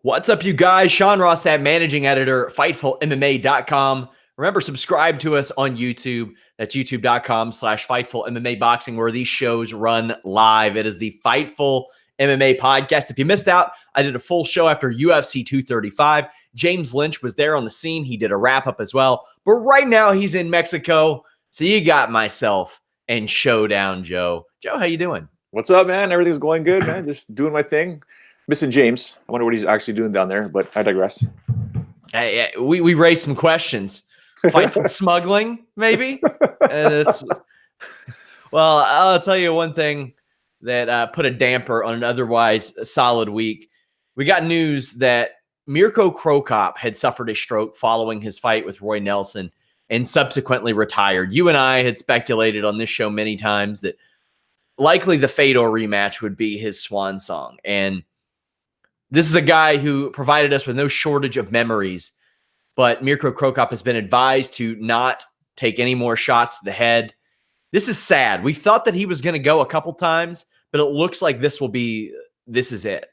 What's up, you guys? Sean Ross Sapp, managing editor, FightfulMMA.com. Remember, subscribe to us on YouTube. That's youtube.com/FightfulMMA Boxing, where these shows run live. It is the Fightful MMA podcast. If you missed out, I did a full show after UFC 235. James Lynch was there on the scene. He did a wrap-up as well. But right now, he's in Mexico. So you got myself and Showdown, Joe. Joe, how you doing? What's up, man? Everything's going good, man. Just doing my thing. Missing James. I wonder what he's actually doing down there, but I digress. Hey, we raised some questions. Fightful smuggling, maybe? Well, I'll tell you one thing that put a damper on an otherwise solid week. We got news that Mirko Cro Cop had suffered a stroke following his fight with Roy Nelson and subsequently retired. You and I had speculated on this show many times that likely the Fedor rematch would be his swan song. And this is a guy who provided us with no shortage of memories, but Mirko Cro Cop has been advised to not take any more shots to the head. This is sad. We thought that he was going to go a couple times, but it looks like this is it.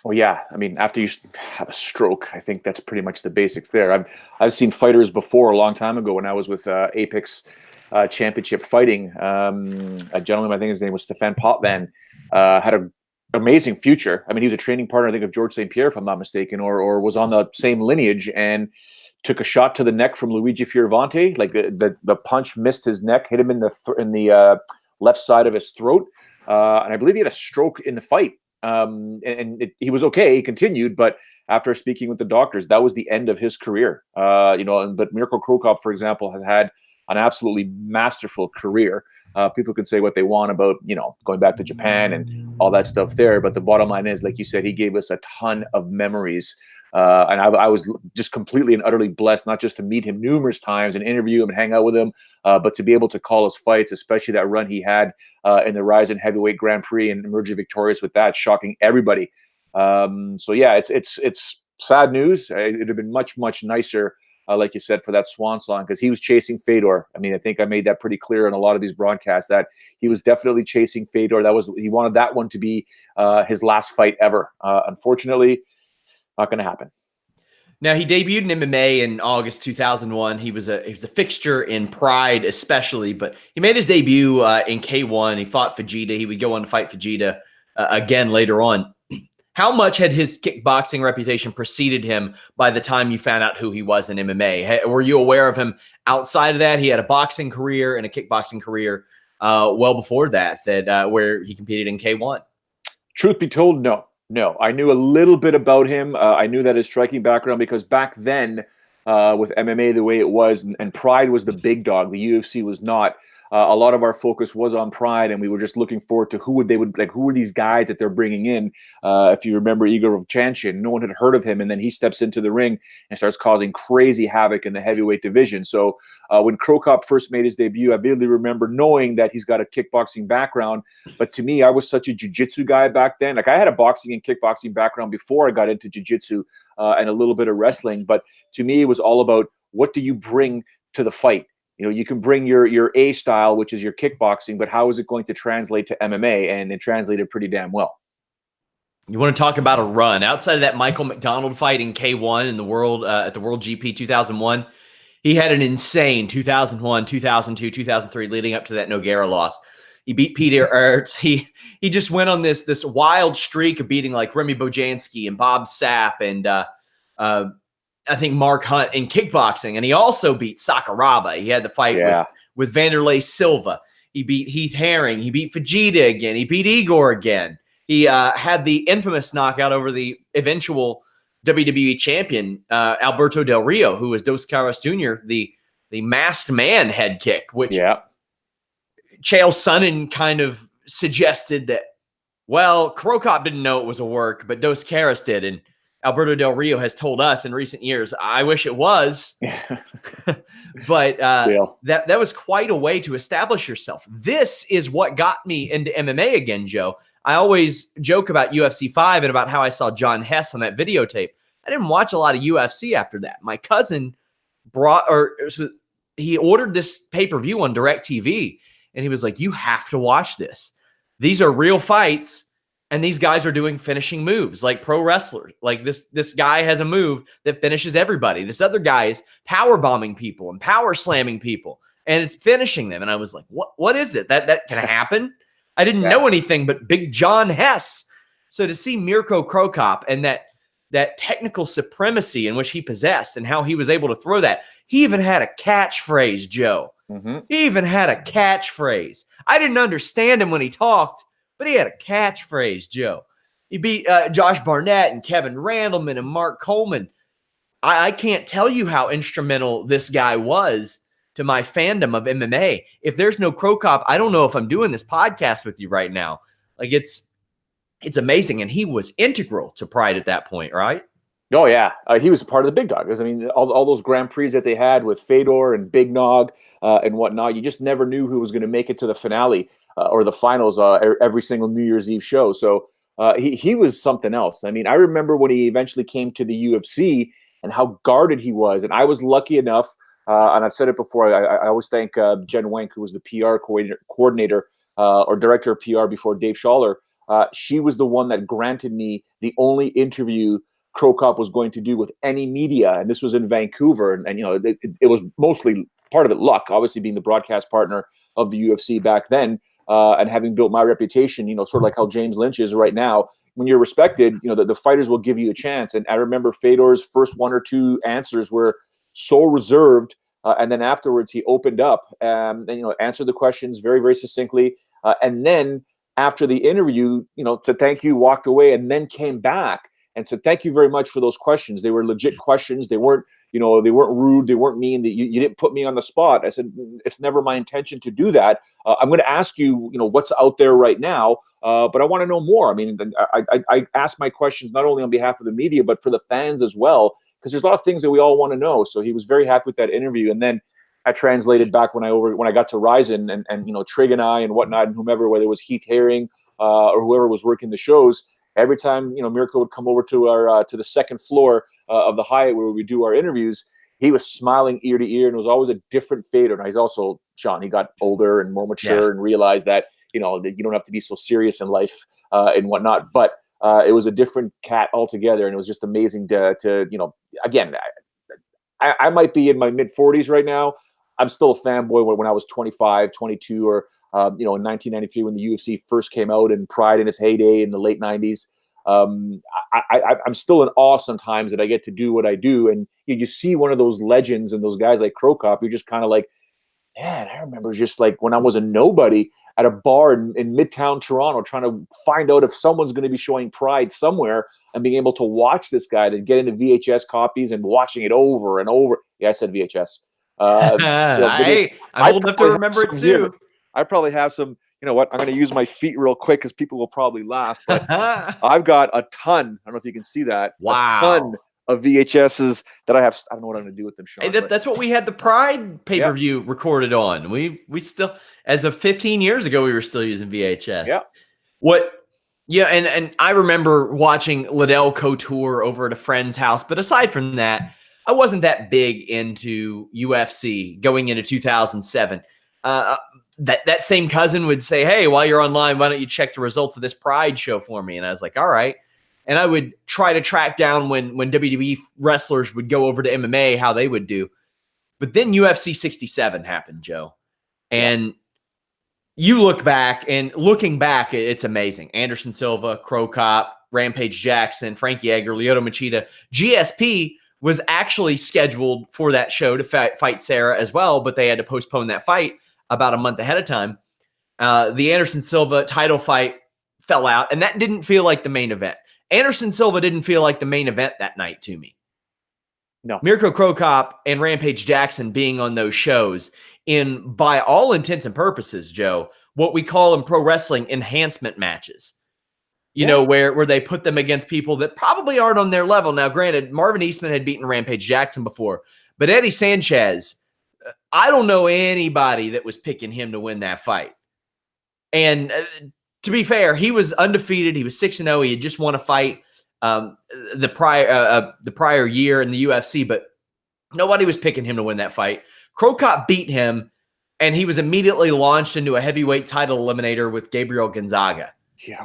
Well, yeah. I mean, after you have a stroke, I think that's pretty much the basics there. I've seen fighters before a long time ago when I was with Apex Championship Fighting. A gentleman, I think his name was Stefan Potvin, had an amazing future. I mean, he was a training partner, I think, of George St. Pierre, if I'm not mistaken, or was on the same lineage, and took a shot to the neck from Luigi Fioravante. Like the punch missed his neck, hit him in the left side of his throat, and I believe he had a stroke in the fight. He was okay. He continued, but after speaking with the doctors, that was the end of his career. But Mirko Cro Cop, for example, has had an absolutely masterful career. People can say what they want about, going back to Japan and all that stuff there. But the bottom line is, like you said, he gave us a ton of memories. And I was just completely and utterly blessed, not just to meet him numerous times and interview him and hang out with him, but to be able to call his fights, especially that run he had in the Rise Heavyweight Grand Prix and emerging victorious with that, shocking everybody. So yeah, it's sad news. It'd have been much, much nicer, like you said, for that swan song, because he was chasing Fedor. I mean, I think I made that pretty clear in a lot of these broadcasts that he was definitely chasing Fedor. He wanted that one to be his last fight ever. Unfortunately, not going to happen. Now, he debuted in MMA in August 2001. He was a fixture in Pride, especially, but he made his debut in K1. He fought Fujita. He would go on to fight Fujita again later on. How much had his kickboxing reputation preceded him by the time you found out who he was in MMA? Were you aware of him outside of that? He had a boxing career and a kickboxing career well before that where he competed in K1. Truth be told, no. I knew a little bit about him. I knew that his striking background, because back then with MMA the way it was, and Pride was the big dog, the UFC was not. A lot of our focus was on Pride, and we were just looking forward to who were these guys that they're bringing in. If you remember Igor Vovchanchyn, no one had heard of him, and then he steps into the ring and starts causing crazy havoc in the heavyweight division. So when Cro Cop first made his debut, I vividly remember knowing that he's got a kickboxing background. But to me, I was such a jiu-jitsu guy back then. Like, I had a boxing and kickboxing background before I got into jiu-jitsu and a little bit of wrestling. But to me, it was all about, what do you bring to the fight? You can bring your A style, which is your kickboxing, but how is it going to translate to MMA? And it translated pretty damn well. You want to talk about a run outside of that Michael McDonald fight in K1 in the world at the World GP 2001? He had an insane 2001, 2002, 2003 leading up to that Nogueira loss. He beat Peter Ertz. He just went on this wild streak of beating like Remy Bojanski and Bob Sapp and I think Mark Hunt in kickboxing, and he also beat Sakuraba. He had the fight with Vanderlei Silva. He beat Heath Herring. He beat Fujita again. He beat Igor again. He had the infamous knockout over the eventual WWE champion, Alberto Del Rio, who was Dos Caras Jr., the masked man head kick, which Chael Sonnen kind of suggested that, well, Cro Cop didn't know it was a work, but Dos Caras did, and Alberto Del Rio has told us in recent years, I wish it was, but that was quite a way to establish yourself. This is what got me into MMA again, Joe. I always joke about UFC 5 and about how I saw John Hess on that videotape. I didn't watch a lot of UFC after that. My cousin he ordered this pay-per-view on DirecTV, and he was like, you have to watch this. These are real fights. And these guys are doing finishing moves like pro wrestlers. Like this guy has a move that finishes everybody. This other guy is power bombing people and power slamming people, and it's finishing them. And I was like, what is it? That can happen? I didn't know anything but Big John Hess. So to see Mirko Cro Cop and that technical supremacy in which he possessed and how he was able to throw that. He even had a catchphrase, Joe. He even had a catchphrase. I didn't understand him when he talked, but he had a catchphrase, Joe. He beat Josh Barnett and Kevin Randleman and Mark Coleman. I can't tell you how instrumental this guy was to my fandom of MMA. If there's no Cro Cop, I don't know if I'm doing this podcast with you right now. Like it's amazing. And he was integral to Pride at that point, right? Oh, yeah. He was a part of the big dogs. I mean, all those Grand Prix that they had with Fedor and Big Nog and whatnot, you just never knew who was going to make it to the finale or the finals every single New Year's Eve show. So he was something else. I mean, I remember when he eventually came to the UFC and how guarded he was. And I was lucky enough, and I've said it before, I always thank Jen Wenk, who was the PR coordinator or director of PR before Dave Schaller. She was the one that granted me the only interview Cro Cop was going to do with any media, and this was in Vancouver. And you know, it was mostly part of it luck, obviously being the broadcast partner of the UFC back then, and having built my reputation. You know, sort of like how James Lynch is right now. When you're respected, you know the fighters will give you a chance. And I remember Fedor's first one or two answers were so reserved, and then afterwards he opened up and you know answered the questions very, very succinctly, and then after the interview, you know, to thank you, walked away, and then came back and said, "Thank you very much for those questions. They were legit questions. They weren't, you know, they weren't rude. They weren't mean. You didn't put me on the spot." I said, "It's never my intention to do that. I'm going to ask you, you know, what's out there right now, but I want to know more." I mean, I asked my questions not only on behalf of the media, but for the fans as well, because there's a lot of things that we all want to know. So he was very happy with that interview, and then I translated back when I got to Ryzen and you know Trig and I and whatnot and whomever, whether it was Heath Herring or whoever was working the shows. Every time you know Mirko would come over to our to the second floor of the Hyatt where we do our interviews, he was smiling ear to ear, and it was always a different Fedor. Now he's also Sean. He got older and more mature and realized that you know that you don't have to be so serious in life and whatnot. But it was a different cat altogether, and it was just amazing to you know. Again, I might be in my mid 40s right now. I'm still a fanboy when I was 25, 22, or you know, in 1993 when the UFC first came out and Pride in its heyday in the late 90s. I'm still in awe sometimes that I get to do what I do, and you see one of those legends and those guys like Cro Cop. You're just kind of like, man, I remember just like when I was a nobody at a bar in Midtown Toronto, trying to find out if someone's going to be showing Pride somewhere, and being able to watch this guy, then get into VHS copies and watching it over and over. Yeah, I said VHS. You know, I'm old enough to remember it too. I probably have some, you know what, I'm going to use my feet real quick because people will probably laugh, but I've got a ton. I don't know if you can see that. Wow. A ton of VHSs that I have. I don't know what I'm going to do with them, Sean. Hey, that's what we had the Pride pay-per-view recorded on. We still, as of 15 years ago, we were still using VHS. Yeah. And I remember watching Liddell Couture over at a friend's house. But aside from that, I wasn't that big into UFC going into 2007. That same cousin would say, "Hey, while you're online, why don't you check the results of this Pride show for me?" And I was like, "All right." And I would try to track down when WWE wrestlers would go over to MMA, how they would do. But then UFC 67 happened, Joe. And you look back, and looking back, it's amazing. Anderson Silva, Cro Cop, Rampage Jackson, Frankie Edgar, Lyoto Machida. GSP was actually scheduled for that show to fight Sarah as well, but they had to postpone that fight about a month ahead of time. The Anderson Silva title fight fell out, and that didn't feel like the main event. Anderson Silva didn't feel like the main event that night to me. No. Mirko Cro Cop and Rampage Jackson being on those shows in, by all intents and purposes, Joe, what we call in pro wrestling enhancement matches. You know, where they put them against people that probably aren't on their level. Now, granted, Marvin Eastman had beaten Rampage Jackson before, but Eddie Sanchez, I don't know anybody that was picking him to win that fight. And to be fair, he was undefeated. He was 6-0. He had just won a fight the prior year in the UFC, but nobody was picking him to win that fight. Cro Cop beat him, and he was immediately launched into a heavyweight title eliminator with Gabriel Gonzaga. Yeah.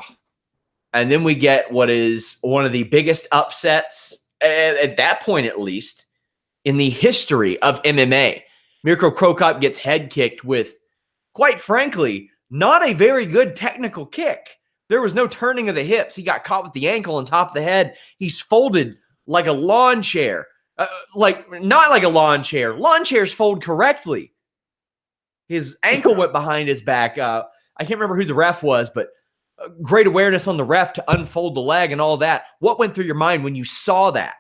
And then we get what is one of the biggest upsets, at that point at least, in the history of MMA. Mirko Cro Cop gets head kicked with, quite frankly, not a very good technical kick. There was no turning of the hips. He got caught with the ankle on top of the head. He's folded like a lawn chair. Not like a lawn chair. Lawn chairs fold correctly. His ankle went behind his back. I can't remember who the ref was, but great awareness on the ref to unfold the leg and all that. What went through your mind when you saw that?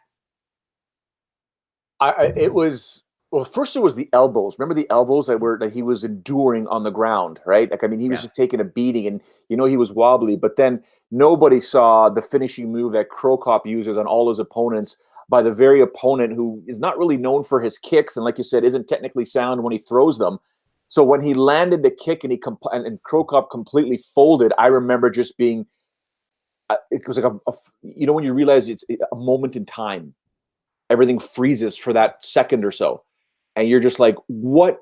Well, first it was the elbows. Remember the elbows that he was enduring on the ground, right? Like, I mean, he was just taking a beating, and he was wobbly. But then nobody saw the finishing move that Cro Cop uses on all his opponents by the very opponent who is not really known for his kicks, and like you said, isn't technically sound when he throws them. So when he landed the kick and Cro Cop completely folded, I remember just being, it was like when you realize it's a moment in time, everything freezes for that second or so. And you're just like, what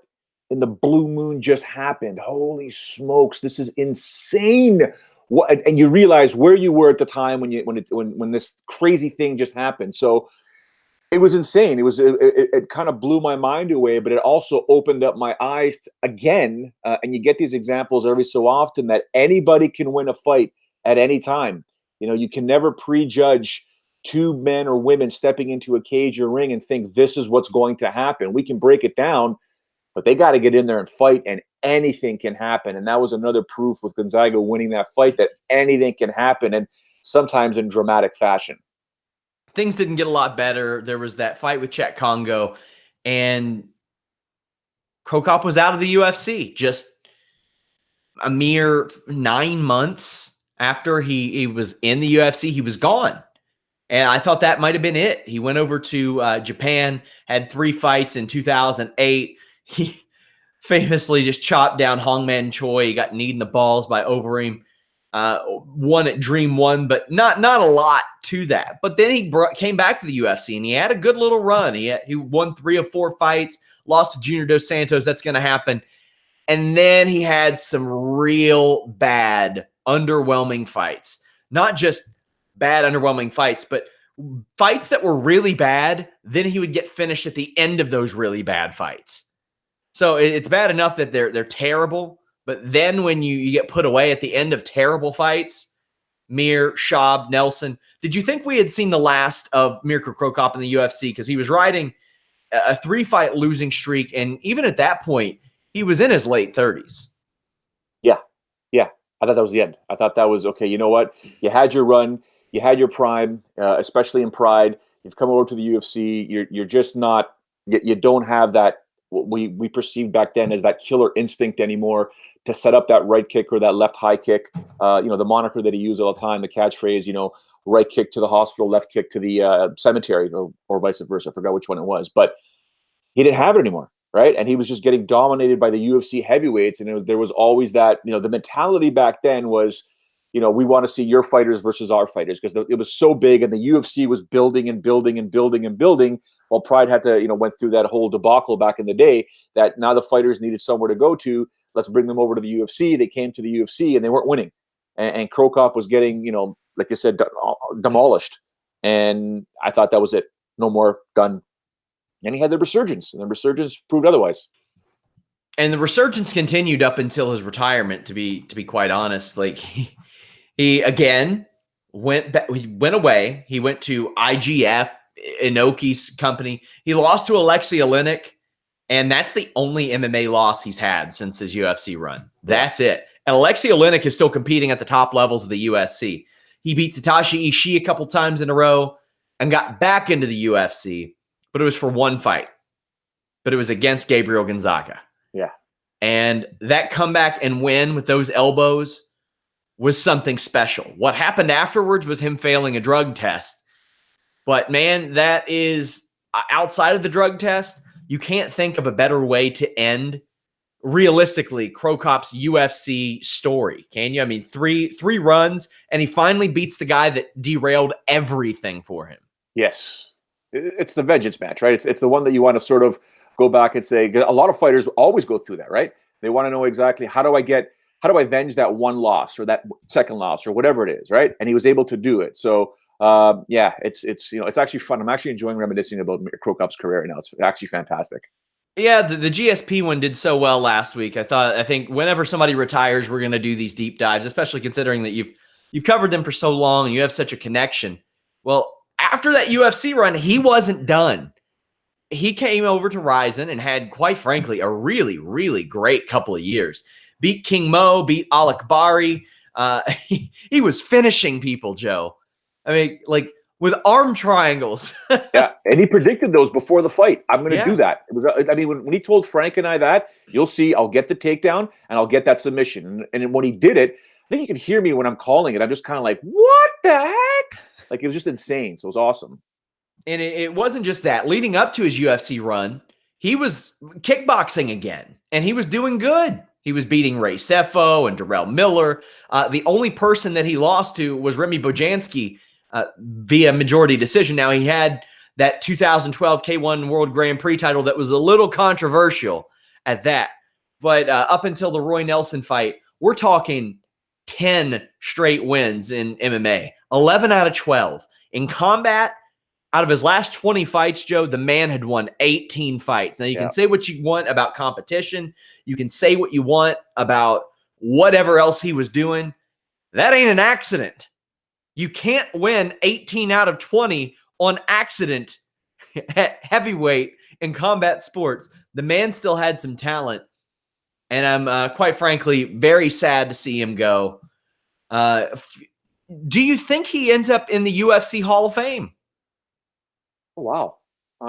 in the blue moon just happened? Holy smokes, this is insane. What? And you realize where you were at the time when this crazy thing just happened. So it was insane. It kind of blew my mind away, but it also opened up my eyes again. And you get these examples every so often that anybody can win a fight at any time. You can never prejudge two men or women stepping into a cage or ring and think this is what's going to happen. We can break it down, but they got to get in there and fight, and anything can happen. And that was another proof with Gonzaga winning that fight, that anything can happen, and sometimes in dramatic fashion. Things didn't get a lot better. There was that fight with Chet Congo, and Cro Cop was out of the UFC just a mere 9 months after he was in the UFC. He was gone. And I thought that might have been it. He went over to Japan, had 3 fights in 2008. He famously just chopped down Hongman Choi. He got kneed in the balls by Overeem. Won at Dream 1, but not a lot to that. But then he came back to the UFC, and he had a good little run. He won 3 of 4 fights, lost to Junior Dos Santos. That's going to happen. And then he had some real bad, underwhelming fights. Not just bad, underwhelming fights, but fights that were really bad. Then he would get finished at the end of those really bad fights. So it's bad enough that they're terrible, but then when you get put away at the end of terrible fights, Mir, Schaub, Nelson, did you think we had seen the last of Mirko Cro Cop in the UFC? Because he was riding a 3-fight losing streak, and even at that point, he was in his late 30s. Yeah. I thought that was the end. I thought that was, okay, you know what? You had your run. You had your prime, especially in Pride. You've come over to the UFC. You're just not. You don't have that what we perceived back then as that killer instinct anymore to set up that right kick or that left high kick. The moniker that he used all the time, the catchphrase, right kick to the hospital, left kick to the cemetery, or vice versa. I forgot which one it was, but he didn't have it anymore, right? And he was just getting dominated by the UFC heavyweights, and there was always that. The mentality back then was, we want to see your fighters versus our fighters, because it was so big, and the UFC was building and building and building and building, while Pride had to, went through that whole debacle back in the day, that now the fighters needed somewhere to go to. Let's bring them over to the UFC. They came to the UFC, and they weren't winning. And Cro Cop was getting, like you said, demolished. And I thought that was it. No more, done. And he had the resurgence, and the resurgence proved otherwise. And the resurgence continued up until his retirement, to be quite honest. Like, he again went away. He went to IGF, Inoki's company. He lost to Alexei Oleinik, and that's the only MMA loss he's had since his UFC run. That's it. And Alexei Oleinik is still competing at the top levels of the UFC. He beat Satoshi Ishii a couple times in a row and got back into the UFC, but it was for 1 fight. But it was against Gabriel Gonzaga. Yeah. And that comeback and win with those elbows was something special. What happened afterwards was him failing a drug test. But man, that is outside of the drug test, you can't think of a better way to end, realistically, Cro Cop's UFC story, can you? I mean, three runs, and he finally beats the guy that derailed everything for him. Yes. It's the vengeance match, right? It's the one that you want to sort of go back and say, a lot of fighters always go through that, right? They want to know exactly, how do I get how do I avenge that one loss or that second loss or whatever it is, right? And he was able to do it. So yeah, it's it's actually fun. I'm actually enjoying reminiscing about Cro Cop's career now. It's actually fantastic. Yeah, the GSP one did so well last week. I think whenever somebody retires, we're going to do these deep dives, especially considering that you've covered them for so long and you have such a connection. Well, after that UFC run, he wasn't done. He came over to Ryzen and had, quite frankly, a really, really great couple of years. Beat King Mo, beat Alec Bari. He was finishing people, Joe. I mean, like with arm triangles. Yeah, and he predicted those before the fight. I'm going to do Yeah. that. It was, I mean, when he told Frank and I that, you'll see, I'll get the takedown and I'll get that submission. And when he did it, I think you can hear me when I'm calling it. I'm just kind of like, what the heck? Like, it was just insane. So it was awesome. And it wasn't just that. Leading up to his UFC run, he was kickboxing again, and he was doing good. He was beating Ray Sefo and Darrell Miller. The only person that he lost to was Remy Bojanski via majority decision. Now, he had that 2012 K1 World Grand Prix title that was a little controversial at that. But up until the Roy Nelson fight, we're talking 10 straight wins in MMA, 11 out of 12. In combat, out of his last 20 fights, Joe, the man had won 18 fights. Now, you can say what you want about competition. You can say what you want about whatever else he was doing. That ain't an accident. You can't win 18 out of 20 on accident at heavyweight in combat sports. The man still had some talent, and I'm quite frankly very sad to see him go. Do you think he ends up in the UFC Hall of Fame? Oh, wow.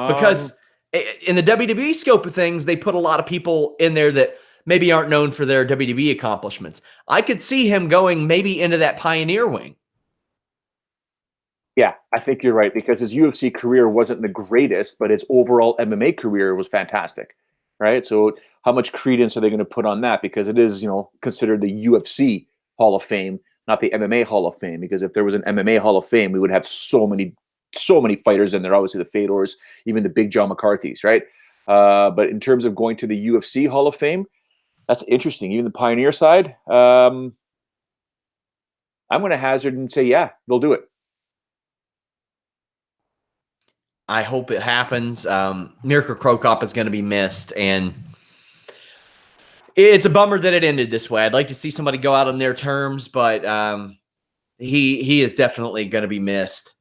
Because in the WWE scope of things, they put a lot of people in there that maybe aren't known for their WWE accomplishments. I could see him going maybe into that pioneer wing. Yeah, I think you're right, because his UFC career wasn't the greatest, but his overall MMA career was fantastic, right? So how much credence are they going to put on that? Because it is, considered the UFC Hall of Fame, not the MMA Hall of Fame. Because if there was an MMA Hall of Fame, we would have so many fighters in there. Obviously, the Fedors, even the Big John McCarthy's, right? But in terms of going to the UFC Hall of Fame, that's interesting. Even the pioneer side, I'm going to hazard and say, yeah, they'll do it. I hope it happens. Mirko Cro Cop is going to be missed, and it's a bummer that it ended this way. I'd like to see somebody go out on their terms, but he is definitely going to be missed.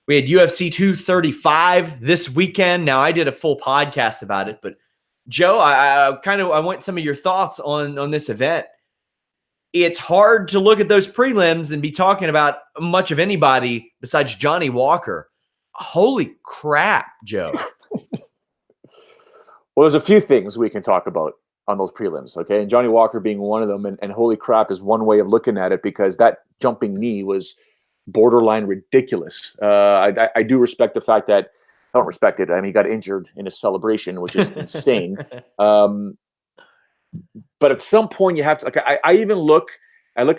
We had UFC 235 this weekend. Now, I did a full podcast about it, but Joe, I want some of your thoughts on this event. It's hard to look at those prelims and be talking about much of anybody besides Johnny Walker. Holy crap, Joe. Well, there's a few things we can talk about on those prelims, okay? And Johnny Walker being one of them, and holy crap is one way of looking at it, because that jumping knee was borderline ridiculous. I do respect the fact that, I don't respect it. I mean, he got injured in his celebration, which is insane. But at some point you have to, like, I look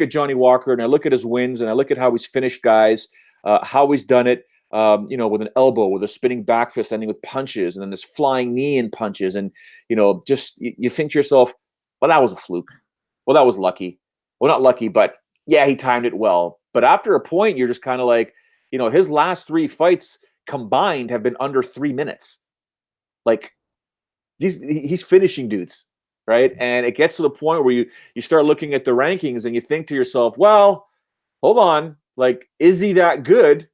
at Johnny Walker and I look at his wins and I look at how he's finished guys, how he's done it, with an elbow, with a spinning back fist, ending with punches, and then this flying knee and punches. And, just, you think to yourself, well, that was a fluke. Well, that was lucky. Well, not lucky, but yeah, he timed it well. But after a point, you're just kind of like, his last 3 fights combined have been under 3 minutes. Like, he's finishing dudes, right? And it gets to the point where you start looking at the rankings and you think to yourself, well, hold on, like, is he that good?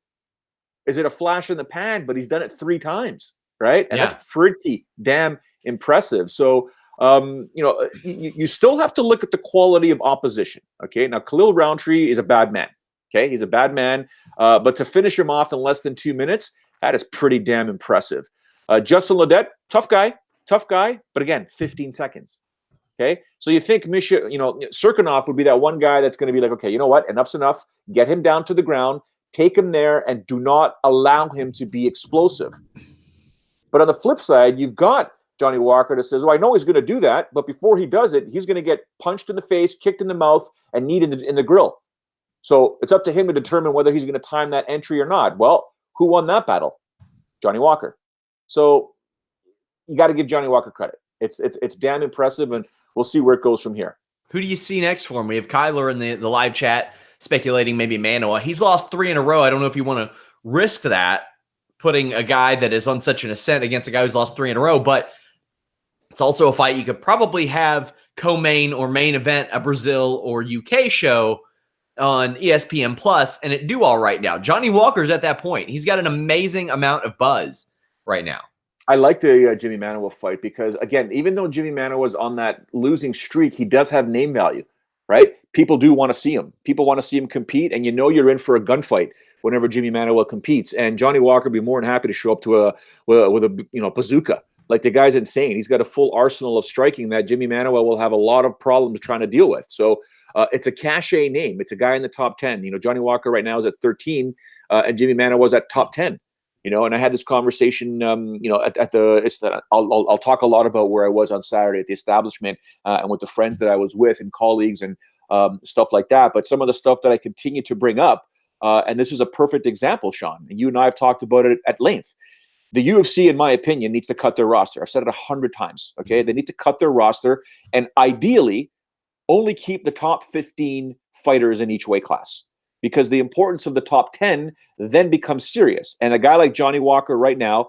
Is it a flash in the pan? But he's done it 3 times, right? And that's pretty damn impressive. So, you still have to look at the quality of opposition. Okay, now Khalil Roundtree is a bad man. Okay, he's a bad man, but to finish him off in less than 2 minutes, that is pretty damn impressive. Justin Ledet, tough guy, but again, 15 seconds. Okay, so you think Serkinov would be that one guy that's going to be like, okay, you know what, enough's enough. Get him down to the ground, take him there, and do not allow him to be explosive. But on the flip side, you've got Johnny Walker that says, oh, I know he's going to do that, but before he does it, he's going to get punched in the face, kicked in the mouth, and kneed in the grill. So it's up to him to determine whether he's going to time that entry or not. Well, who won that battle? Johnny Walker. So you got to give Johnny Walker credit. It's damn impressive, and we'll see where it goes from here. Who do you see next for him? We have Kyler in the live chat speculating maybe Manoa. He's lost 3 in a row. I don't know if you want to risk that, putting a guy that is on such an ascent against a guy who's lost 3 in a row, but it's also a fight you could probably have co-main or main event a Brazil or UK show on ESPN Plus, and it do all right now. Johnny Walker's at that point. He's got an amazing amount of buzz right now. I like the Jimmy Manuwa fight because, again, even though Jimmy Manuwa was on that losing streak, he does have name value, right? People do want to see him. People want to see him compete, and you know you're in for a gunfight whenever Jimmy Manuwa competes. And Johnny Walker would be more than happy to show up to with a bazooka. Like, the guy's insane. He's got a full arsenal of striking that Jimmy Manuwa will have a lot of problems trying to deal with. So it's a cachet name. It's a guy in the top 10. You know, Johnny Walker right now is at 13, and Jimmy Manuwa was at top 10. You know, and I had this conversation, I'll talk a lot about where I was on Saturday at the establishment and with the friends that I was with and colleagues and stuff like that. But some of the stuff that I continue to bring up, and this is a perfect example, Sean, and you and I have talked about it at length. The UFC, in my opinion, needs to cut their roster. I've said it 100 times, okay? They need to cut their roster and ideally only keep the top 15 fighters in each weight class, because the importance of the top 10 then becomes serious. And a guy like Johnny Walker right now,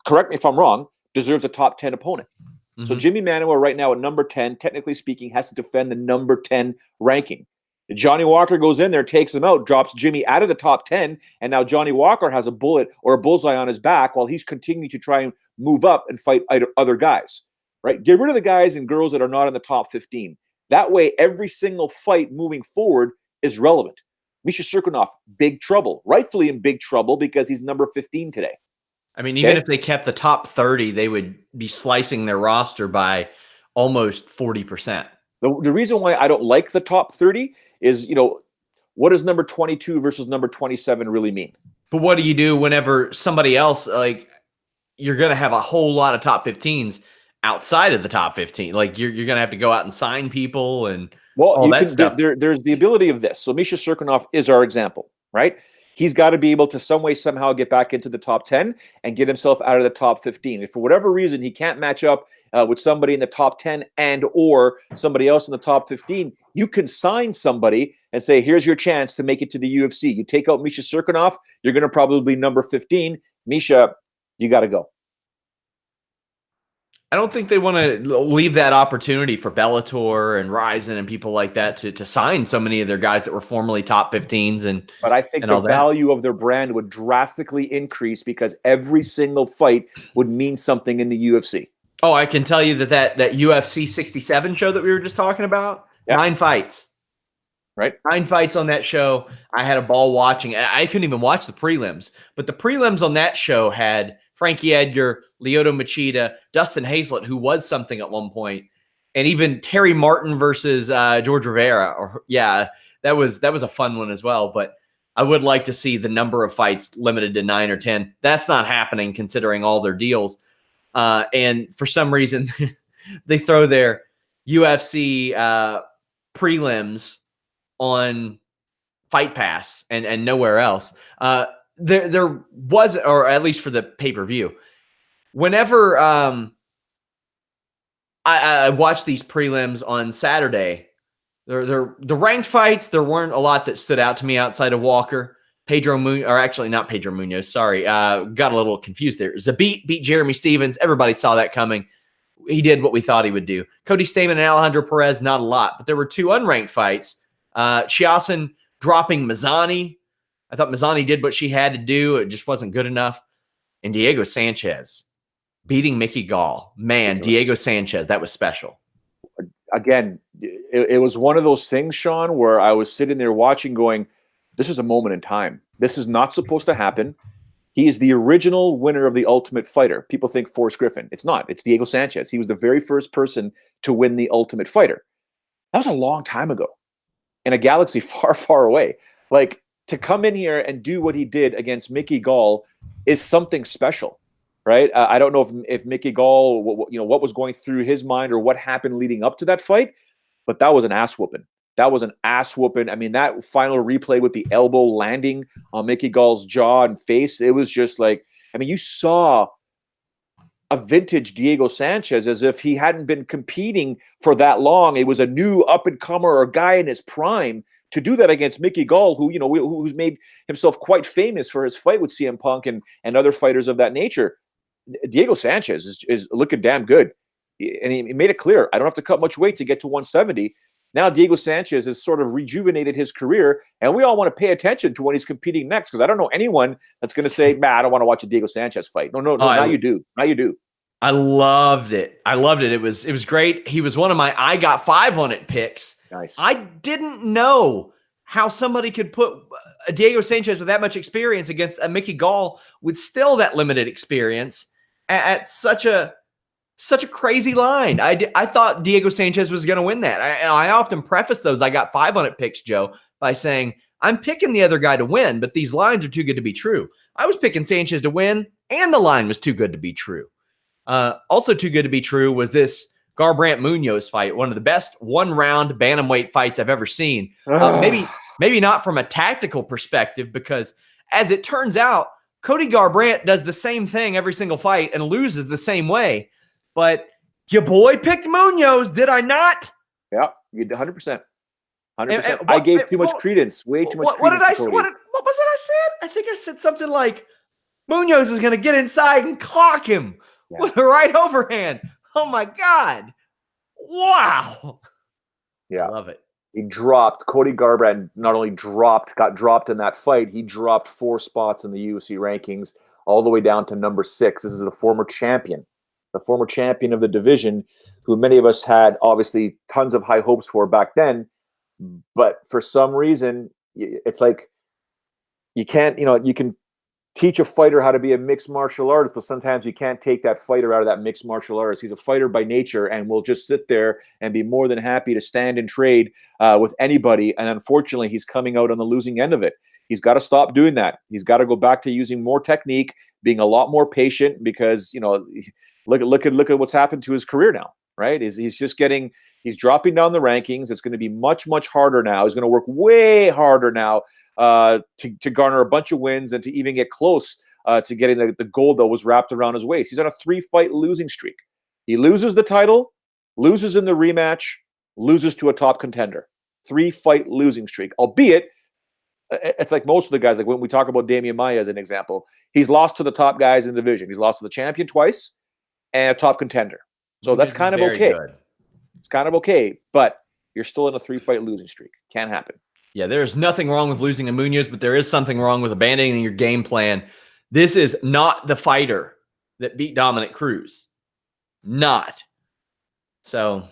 correct me if I'm wrong, deserves a top 10 opponent. Mm-hmm. So Jimmy Manuwa right now at number 10, technically speaking, has to defend the number 10 ranking. Johnny Walker goes in there, takes him out, drops Jimmy out of the top 10, and now Johnny Walker has a bullet or a bullseye on his back while he's continuing to try and move up and fight other guys, right? Get rid of the guys and girls that are not in the top 15. That way, every single fight moving forward is relevant. Misha Cirkunov, big trouble. Rightfully in big trouble because he's number 15 today. I mean, even if they kept the top 30, they would be slicing their roster by almost 40%. The reason why I don't like the top 30 is, you know, what does number 22 versus number 27 really mean? But what do you do whenever somebody else, like, you're going to have a whole lot of top 15s outside of the top 15? Like, you're going to have to go out and sign people and all that stuff. There's the ability of this. So Misha Cirkunov is our example, right? He's got to be able to some way, somehow get back into the top 10 and get himself out of the top 15. If for whatever reason he can't match up with somebody in the top 10 and or somebody else in the top 15, you can sign somebody and say, here's your chance to make it to the UFC. You take out Misha Cirkunov, you're going to probably be number 15. Misha, you got to go. I don't think they want to leave that opportunity for Bellator and Ryzen and people like that to sign so many of their guys that were formerly top 15s. But I think the value of their brand would drastically increase because every single fight would mean something in the UFC. Oh, I can tell you that UFC 67 show that we were just talking about, 9 fights. Right? 9 fights on that show. I had a ball watching. I couldn't even watch the prelims, but the prelims on that show had Frankie Edgar, Lyoto Machida, Dustin Hazlett, who was something at one point, and even Terry Martin versus George Rivera. That was a fun one as well. But I would like to see the number of fights limited to 9 or 10. That's not happening considering all their deals. And for some reason, they throw their UFC prelims on Fight Pass and nowhere else. There was, or at least for the pay-per-view, whenever I watched these prelims on Saturday, the ranked fights, there weren't a lot that stood out to me outside of Walker. Pedro Munoz, or actually not Pedro Munoz, sorry. Got a little confused there. Zabit beat Jeremy Stevens. Everybody saw that coming. He did what we thought he would do. Cody Stamann and Alejandro Perez, not a lot. But there were 2 unranked fights. Chiasen dropping Mazzani. I thought Mazzani did what she had to do. It just wasn't good enough. And Diego Sanchez beating Mickey Gall. Man, Diego Sanchez, that was special. Again, it was one of those things, Sean, where I was sitting there watching going, this is a moment in time. This is not supposed to happen. He is the original winner of the Ultimate Fighter. People think Forrest Griffin. It's not. It's Diego Sanchez. He was the very first person to win the Ultimate Fighter. That was a long time ago in a galaxy far, far away. Like, to come in here and do what he did against Mickey Gall is something special, right? I don't know if Mickey Gall, what was going through his mind or what happened leading up to that fight, but that was an ass whooping. That was an ass whooping. I mean, that final replay with the elbow landing on Mickey Gall's jaw and face, it was just like, I mean, you saw a vintage Diego Sanchez, as if he hadn't been competing for that long. It was a new up-and-comer or guy in his prime to do that against Mickey Gall, who, you know, who's made himself quite famous for his fight with CM Punk and other fighters of that nature. Diego Sanchez is looking damn good. And he made it clear, I don't have to cut much weight to get to 170. Now Diego Sanchez has sort of rejuvenated his career, and we all want to pay attention to when he's competing next, because I don't know anyone that's going to say, man, I don't want to watch a Diego Sanchez fight. No, now you do. Now you do. I loved it. It was great. He was one of my I got 5 on it picks. Nice. I didn't know how somebody could put a Diego Sanchez with that much experience against a Mickey Gall with still that limited experience at such a crazy line. I thought Diego Sanchez was going to win that. I often preface those I got 5 on it picks, Joe, by saying I'm picking the other guy to win, but these lines are too good to be true. I was picking Sanchez to win, and the line was too good to be true. Also too good to be true was this Garbrandt-Munoz fight, one of the best one-round bantamweight fights I've ever seen. Maybe not from a tactical perspective, because as it turns out, Cody Garbrandt does the same thing every single fight and loses the same way. But your boy picked Munoz, did I not? Yeah, you did 100%. 100%. I gave too much credence, way too much credence. What did I say? What was it I said? I think I said something like, Munoz is going to get inside and clock him with a right overhand. Oh, my God. Wow. Yeah. I love it. He dropped. Cody Garbrandt not only got dropped in that fight, he dropped 4 spots in the UFC rankings all the way down to number 6. This is the former champion of the division, who many of us had obviously tons of high hopes for back then. But for some reason, it's like you can't, you can teach a fighter how to be a mixed martial artist, but sometimes you can't take that fighter out of that mixed martial artist. He's a fighter by nature and will just sit there and be more than happy to stand and trade with anybody. And unfortunately, he's coming out on the losing end of it. He's got to stop doing that. He's got to go back to using more technique, being a lot more patient, because, look at what's happened to his career now, right? He's dropping down the rankings. It's going to be much, much harder now. He's going to work way harder now to garner a bunch of wins and to even get close to getting the gold that was wrapped around his waist. He's on a 3-fight losing streak. He loses the title, loses in the rematch, loses to a top contender. 3-fight losing streak. Albeit, it's like most of the guys, like when we talk about Damian Maia as an example, he's lost to the top guys in the division. He's lost to the champion twice and a top contender. So that's kind of okay. It's kind of okay, but you're still in a 3-fight losing streak. Can't happen. Yeah, there's nothing wrong with losing to Munoz, but there is something wrong with abandoning your game plan. This is not the fighter that beat Dominic Cruz. Not. So,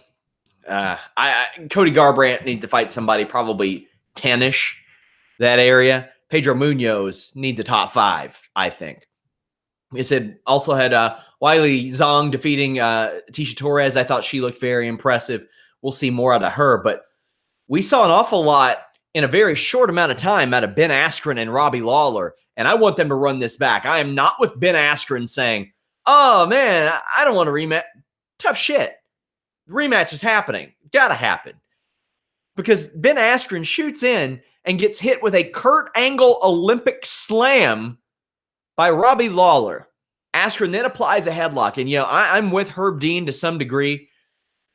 Cody Garbrandt needs to fight somebody probably 10-ish, that area. Pedro Munoz needs a top 5, I think. We said also had Weili Zhang defeating Tisha Torres. I thought she looked very impressive. We'll see more out of her, but we saw an awful lot in a very short amount of time out of Ben Askren and Robbie Lawler, and I want them to run this back. I am not with Ben Askren saying, oh, man, I don't want to rematch. Tough shit. Rematch is happening. Got to happen. Because Ben Askren shoots in and gets hit with a Kurt Angle Olympic slam by Robbie Lawler. Askren then applies a headlock, and, I'm with Herb Dean to some degree.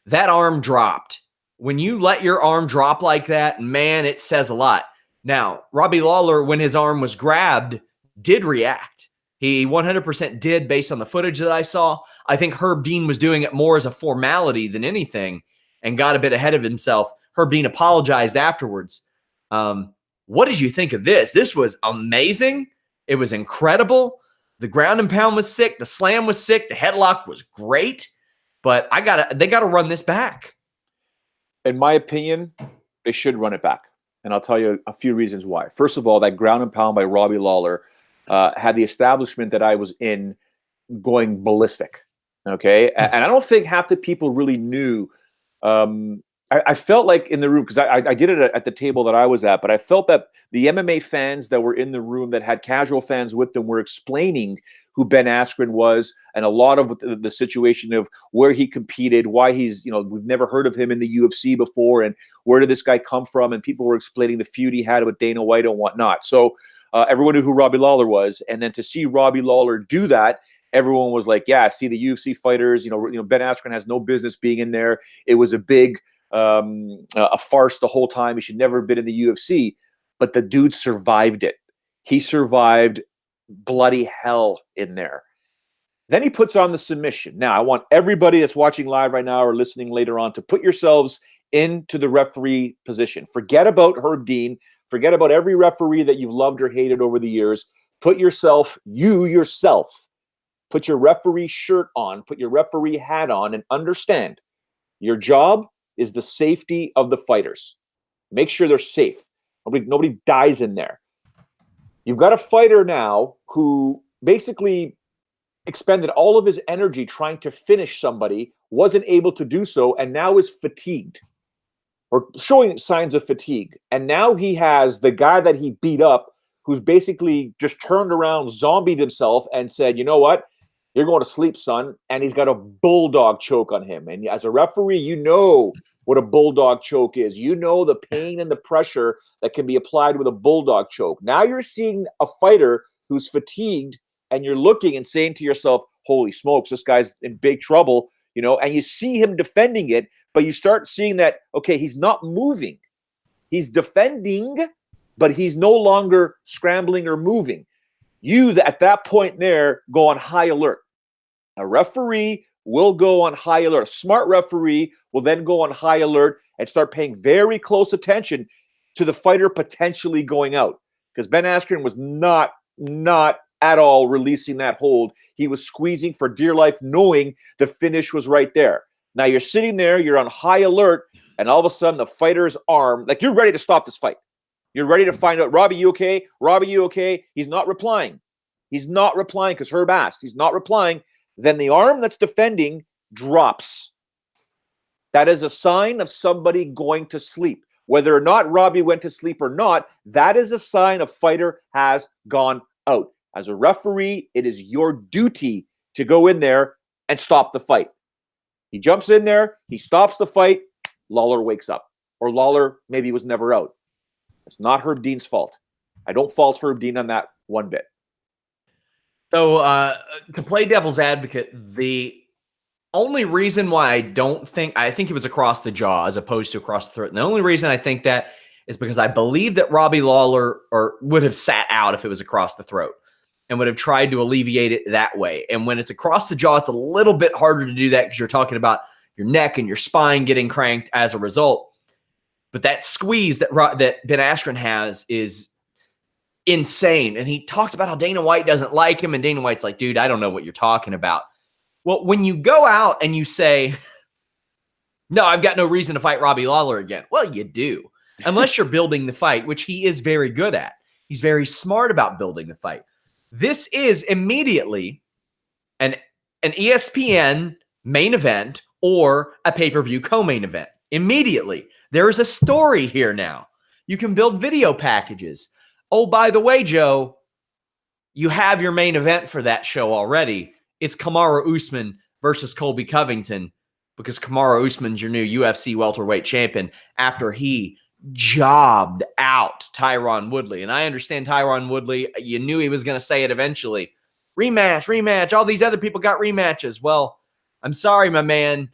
That arm dropped. When you let your arm drop like that, man, it says a lot. Now, Robbie Lawler, when his arm was grabbed, did react. He 100% did based on the footage that I saw. I think Herb Dean was doing it more as a formality than anything and got a bit ahead of himself. Herb Dean apologized afterwards. What did you think of this? This was amazing. It was incredible. The ground and pound was sick. The slam was sick. The headlock was great. But they got to run this back. In my opinion, they should run it back. And I'll tell you a few reasons why. First of all, that ground and pound by Robbie Lawler had the establishment that I was in going ballistic. Okay. And I don't think half the people really knew. I felt like in the room, because I did it at the table that I was at, but I felt that the MMA fans that were in the room that had casual fans with them were explaining who Ben Askren was and a lot of the situation of where he competed, why he's, we've never heard of him in the UFC before, and where did this guy come from? And people were explaining the feud he had with Dana White and whatnot. So everyone knew who Robbie Lawler was. And then to see Robbie Lawler do that everyone was like, yeah, see the UFC fighters, Ben Askren has no business being in there. It was a big a farce the whole time. He should never have been in the UFC. But the dude survived it. He survived bloody hell in there. Then he puts on the submission. Now, I want everybody that's watching live right now or listening later on to put yourselves into the referee position. Forget about Herb Dean. Forget about every referee that you've loved or hated over the years. Put yourself, put your referee shirt on, put your referee hat on, and understand your job is the safety of the fighters. Make sure they're safe. Nobody dies in there. You've got a fighter now who basically expended all of his energy trying to finish somebody, wasn't able to do so, and now is fatigued or showing signs of fatigue. And now he has the guy that he beat up who's basically just turned around, zombied himself, and said, you know what? You're going to sleep, son. And he's got a bulldog choke on him. And as a referee, you know what a bulldog choke is. You know the pain and the pressure that can be applied with a bulldog choke. Now you're seeing a fighter who's fatigued, and you're looking and saying to yourself, holy smokes, this guy's in big trouble, and you see him defending it, but you start seeing that, okay, he's not moving. He's defending, but he's no longer scrambling or moving. You, at that point there, go on high alert. A referee will go on high alert. A smart referee will then go on high alert and start paying very close attention to the fighter potentially going out. Because Ben Askren was not at all releasing that hold. He was squeezing for dear life, knowing the finish was right there. Now you're sitting there, you're on high alert, and all of a sudden the fighter's arm, like you're ready to stop this fight. You're ready to find out, Robbie, you okay? Robbie, you okay? He's not replying. He's not replying because Herb asked. He's not replying. Then the arm that's defending drops. That is a sign of somebody going to sleep. Whether or not Robbie went to sleep or not, that is a sign a fighter has gone out. As a referee, it is your duty to go in there and stop the fight. He jumps in there, he stops the fight, Lawler wakes up. Or Lawler maybe was never out. It's not Herb Dean's fault. I don't fault Herb Dean on that one bit. So to play devil's advocate, the only reason why I think it was across the jaw as opposed to across the throat. And the only reason I think that is because I believe that Robbie Lawler would have sat out if it was across the throat and would have tried to alleviate it that way. And when it's across the jaw, it's a little bit harder to do that because you're talking about your neck and your spine getting cranked as a result. But that squeeze that Ben Askren has is insane. And he talks about how Dana White doesn't like him. And Dana White's like, dude, I don't know what you're talking about. Well, when you go out and you say, no, I've got no reason to fight Robbie Lawler again. Well, you do. Unless you're building the fight, which he is very good at. He's very smart about building the fight. This is immediately an ESPN main event or a pay-per-view co-main event. Immediately. There is a story here now. You can build video packages. Oh, by the way, Joe, you have your main event for that show already. It's Kamaru Usman versus Colby Covington because Kamaru Usman's your new UFC welterweight champion after he jobbed out Tyron Woodley. And I understand Tyron Woodley, you knew he was going to say it eventually. Rematch. All these other people got rematches. Well, I'm sorry, my man.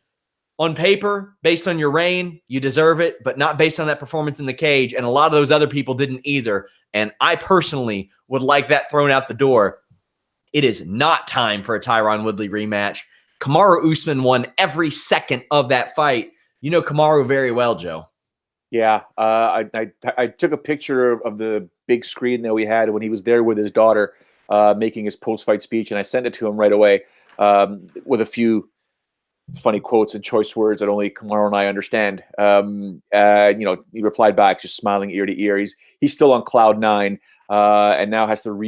On paper, based on your reign, you deserve it, but not based on that performance in the cage. And a lot of those other people didn't either. And I personally would like that thrown out the door. It is not time for a Tyron Woodley rematch. Kamaru Usman won every second of that fight. You know Kamaru very well, Joe. Yeah, I took a picture of the big screen that we had when he was there with his daughter making his post-fight speech, and I sent it to him right away with a few funny quotes and choice words that only Kamaru and I understand. He replied back just smiling ear to ear. He's still on cloud nine and now has to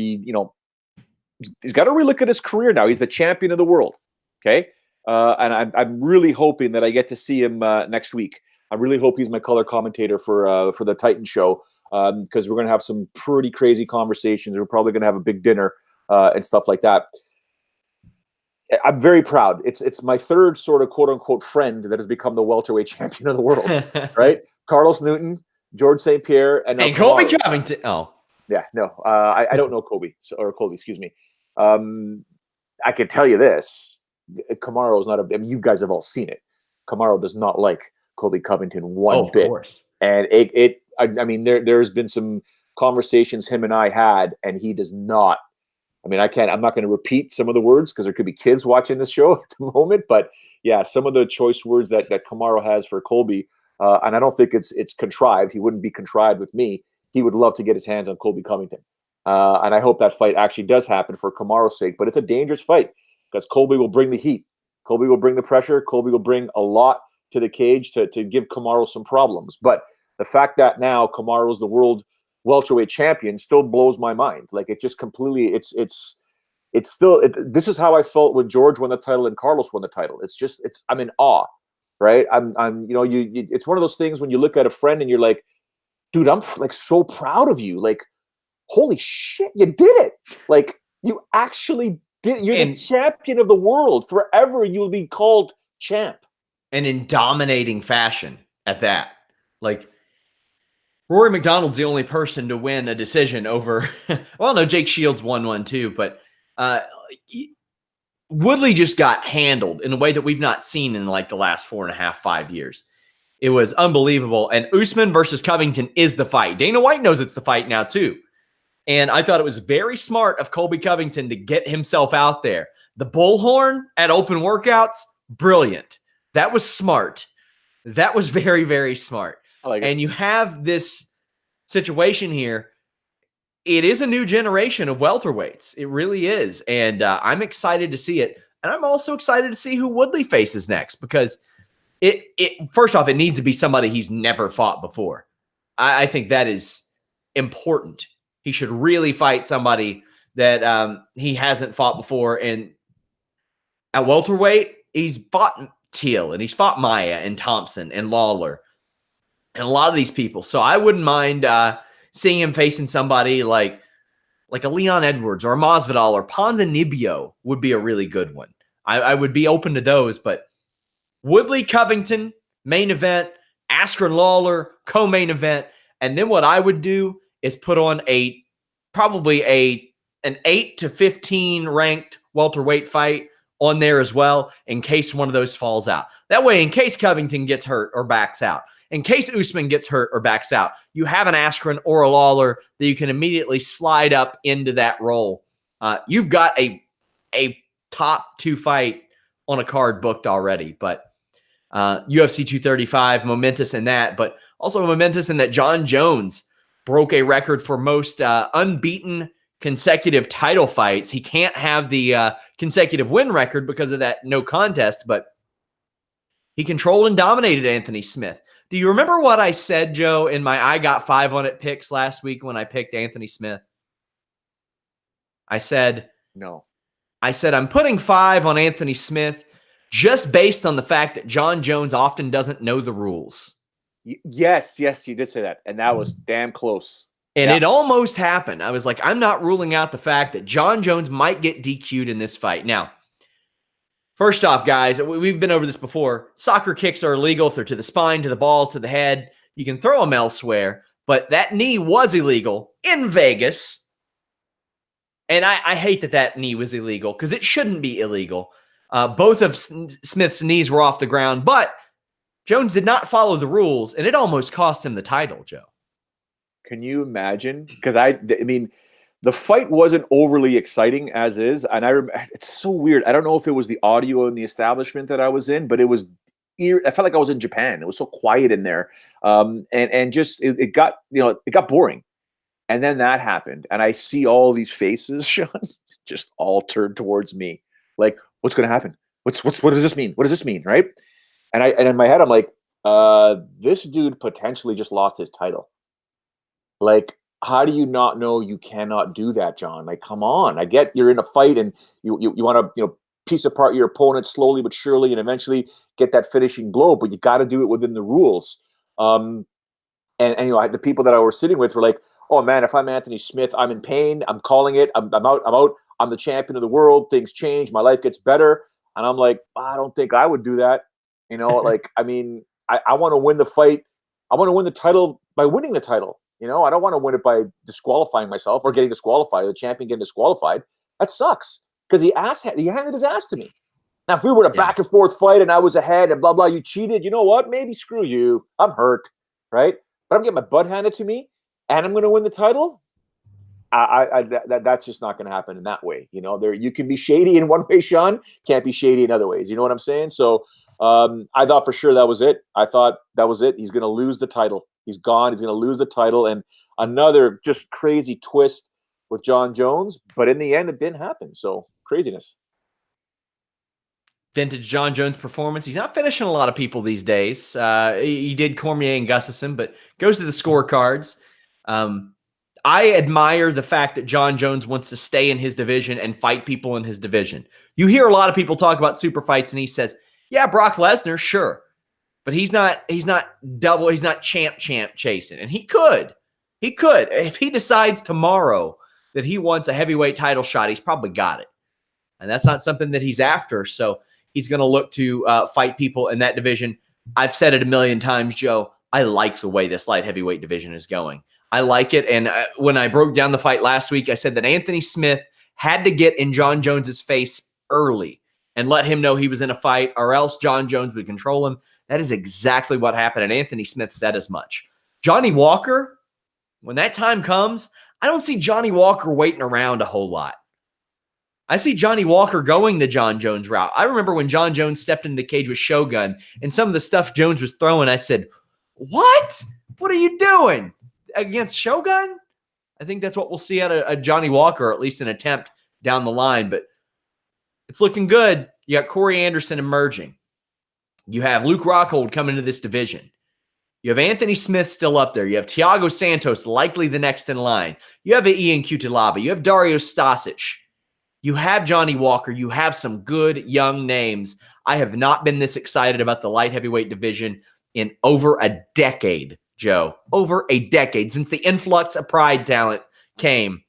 he's got to relook at his career now. He's the champion of the world. Okay. And I'm really hoping that I get to see him next week. I really hope he's my color commentator for the Titan show because we're going to have some pretty crazy conversations. We're probably going to have a big dinner and stuff like that. I'm very proud. It's my third sort of quote unquote friend that has become the welterweight champion of the world, right? Carlos Newton, George St. Pierre, and Colby Covington. Oh, yeah, no, I don't know Colby or Colby. Excuse me. I can tell you this: Kamaru is not a. I mean, you guys have all seen it. Kamaru does not like Colby Covington Oh, one of bit, course. and I mean, there's been some conversations him and I had, and he does not. I mean, I'm not going to repeat some of the words because there could be kids watching this show at the moment. But yeah, some of the choice words that Kamaru has for Colby, and I don't think it's contrived. He wouldn't be contrived with me. He would love to get his hands on Colby Covington. And I hope that fight actually does happen for Kamaru's sake. But it's a dangerous fight because Colby will bring the heat. Colby will bring the pressure. Colby will bring a lot to the cage to give Kamaru some problems. But the fact that now Kamaru is the world welterweight champion still blows my mind. Like, it just completely, it's still, this is how I felt when George won the title and Carlos won the title. I'm in awe, right? I'm it's one of those things when you look at a friend and you're like, dude, I'm like so proud of you. Like, holy shit, you did it. Like, you actually did. You're the champion of the world. Forever you will be called champ. And in dominating fashion at that. Like, Rory McDonald's the only person to win a decision over, well, no, Jake Shields won one too, but Woodley just got handled in a way that we've not seen in like the last 4.5, 5 years. It was unbelievable. And Usman versus Covington is the fight. Dana White knows it's the fight now too. And I thought it was very smart of Colby Covington to get himself out there. The bullhorn at open workouts, brilliant. That was smart. That was very, very smart. I like it. And you have this situation here. It is a new generation of welterweights. It really is. And I'm excited to see it. And I'm also excited to see who Woodley faces next, because first off, it needs to be somebody he's never fought before. I think that is important. He should really fight somebody that he hasn't fought before. And at welterweight, he's fought Teal and he's fought Maya and Thompson and Lawler and a lot of these people. So I wouldn't mind seeing him facing somebody like a Leon Edwards or a Masvidal or Ponzinibbio would be a really good one. I would be open to those, but Woodley Covington, main event, Askren Lawler, co-main event. And then what I would do is put on probably an 8 to 15 ranked welterweight fight on there as well, in case one of those falls out. That way, in case Covington gets hurt or backs out, in case Usman gets hurt or backs out, you have an Askren or a Lawler that you can immediately slide up into that role. You've got a top 2 fight on a card booked already, but UFC 235, momentous in that, but also momentous in that John Jones broke a record for most unbeaten consecutive title fights. He can't have the consecutive win record because of that no contest, but he controlled and dominated Anthony Smith. Do you remember what I said, Joe, in my I got 5 on it picks last week when I picked Anthony Smith? I said, no. I said, I'm putting 5 on Anthony Smith just based on the fact that John Jones often doesn't know the rules. Yes, you did say that. And that was damn close. And it almost happened. I was like, I'm not ruling out the fact that John Jones might get DQ'd in this fight. Now, first off, guys, we've been over this before. Soccer kicks are illegal if they're to the spine, to the balls, to the head. You can throw them elsewhere. But that knee was illegal in Vegas. And I hate that knee was illegal because it shouldn't be illegal. Both of Smith's knees were off the ground, but Jones did not follow the rules, and it almost cost him the title, Joe. Can you imagine? Because I mean, the fight wasn't overly exciting as is, and it's so weird. I don't know if it was the audio in the establishment that I was in, but it was. I felt like I was in Japan. It was so quiet in there, and just it got it got boring. And then that happened, and I see all these faces, Sean, just all turned towards me, like, what's going to happen? What does this mean? What does this mean, right? And in my head, I'm like, this dude potentially just lost his title. Like, how do you not know you cannot do that, John? Like, come on. I get you're in a fight and you want to piece apart your opponent slowly but surely and eventually get that finishing blow, but you got to do it within the rules. And the people that I was sitting with were like, oh man, if I'm Anthony Smith, I'm in pain. I'm calling it. I'm out. I'm the champion of the world. Things change. My life gets better. And I'm like, I don't think I would do that. Like, I mean, I want to win the fight. I want to win the title by winning the title. I don't want to win it by disqualifying myself or getting disqualified, the champion getting disqualified. That sucks. because he handed his ass to me. Now, if we were a Yeah. back and forth fight and I was ahead and blah, blah, you cheated, you know what? Maybe screw you. I'm hurt, right? But I'm getting my butt handed to me and I'm going to win the title. That's just not going to happen in that way. You know, you can be shady in one way, Sean, can't be shady in other ways. You know what I'm saying? So I thought for sure that was it. I thought that was it. He's going to lose the title. He's gone. He's going to lose the title. And another just crazy twist with Jon Jones. But in the end, it didn't happen. So craziness. Vintage Jon Jones performance. He's not finishing a lot of people these days. He did Cormier and Gustafsson, but goes to the scorecards. I admire the fact that Jon Jones wants to stay in his division and fight people in his division. You hear a lot of people talk about super fights, and he says, "Yeah, Brock Lesnar, sure, but he's not champ chasing." And he could if he decides tomorrow that he wants a heavyweight title shot. He's probably got it, and that's not something that he's after. So he's going to look to fight people in that division. I've said it a million times, Joe. I like the way this light heavyweight division is going. I like it. And when I broke down the fight last week, I said that Anthony Smith had to get in Jon Jones's face early and let him know he was in a fight, or else Jon Jones would control him. That is exactly what happened. And Anthony Smith said as much. Johnny Walker, when that time comes, I don't see Johnny Walker waiting around a whole lot. I see Johnny Walker going the Jon Jones route. I remember when Jon Jones stepped into the cage with Shogun and some of the stuff Jones was throwing, I said, what? What are you doing? Against Shogun? I think that's what we'll see out of Johnny Walker, or at least an attempt down the line. But it's looking good. You got Corey Anderson emerging. You have Luke Rockhold coming into this division. You have Anthony Smith still up there. You have Thiago Santos, likely the next in line. You have Ian Cutelaba. You have Dario Stasic. You have Johnny Walker. You have some good young names. I have not been this excited about the light heavyweight division in over a decade, Joe. Over a decade. Since the influx of Pride talent came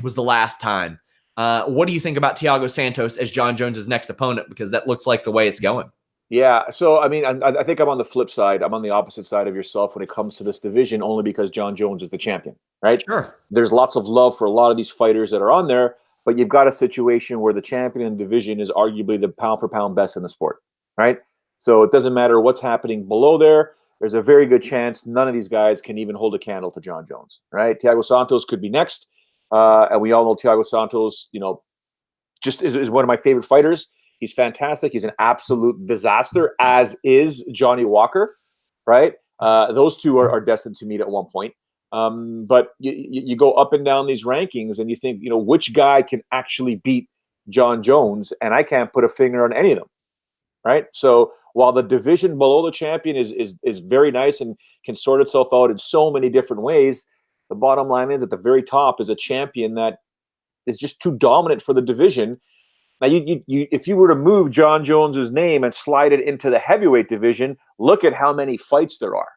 was the last time. What do you think about Thiago Santos as Jon Jones' next opponent? Because that looks like the way it's going. Yeah, so I mean, I think I'm on the flip side. I'm on the opposite side of yourself when it comes to this division, only because Jon Jones is the champion, right? Sure. There's lots of love for a lot of these fighters that are on there, but you've got a situation where the champion in the division is arguably the pound-for-pound best in the sport, right? So it doesn't matter what's happening below there. There's a very good chance none of these guys can even hold a candle to Jon Jones, right? Thiago Santos could be next, and we all know Thiago Santos, you know, just is one of my favorite fighters. He's fantastic. He's an absolute disaster, as is Johnny Walker, right? Those two are destined to meet at one point. But you go up and down these rankings and you think, you know, which guy can actually beat Jon Jones? And I can't put a finger on any of them, right? So while the division below the champion is very nice and can sort itself out in so many different ways, the bottom line is at the very top is a champion that is just too dominant for the division. Now, if you were to move Jon Jones's name and slide it into the heavyweight division, look at how many fights there are,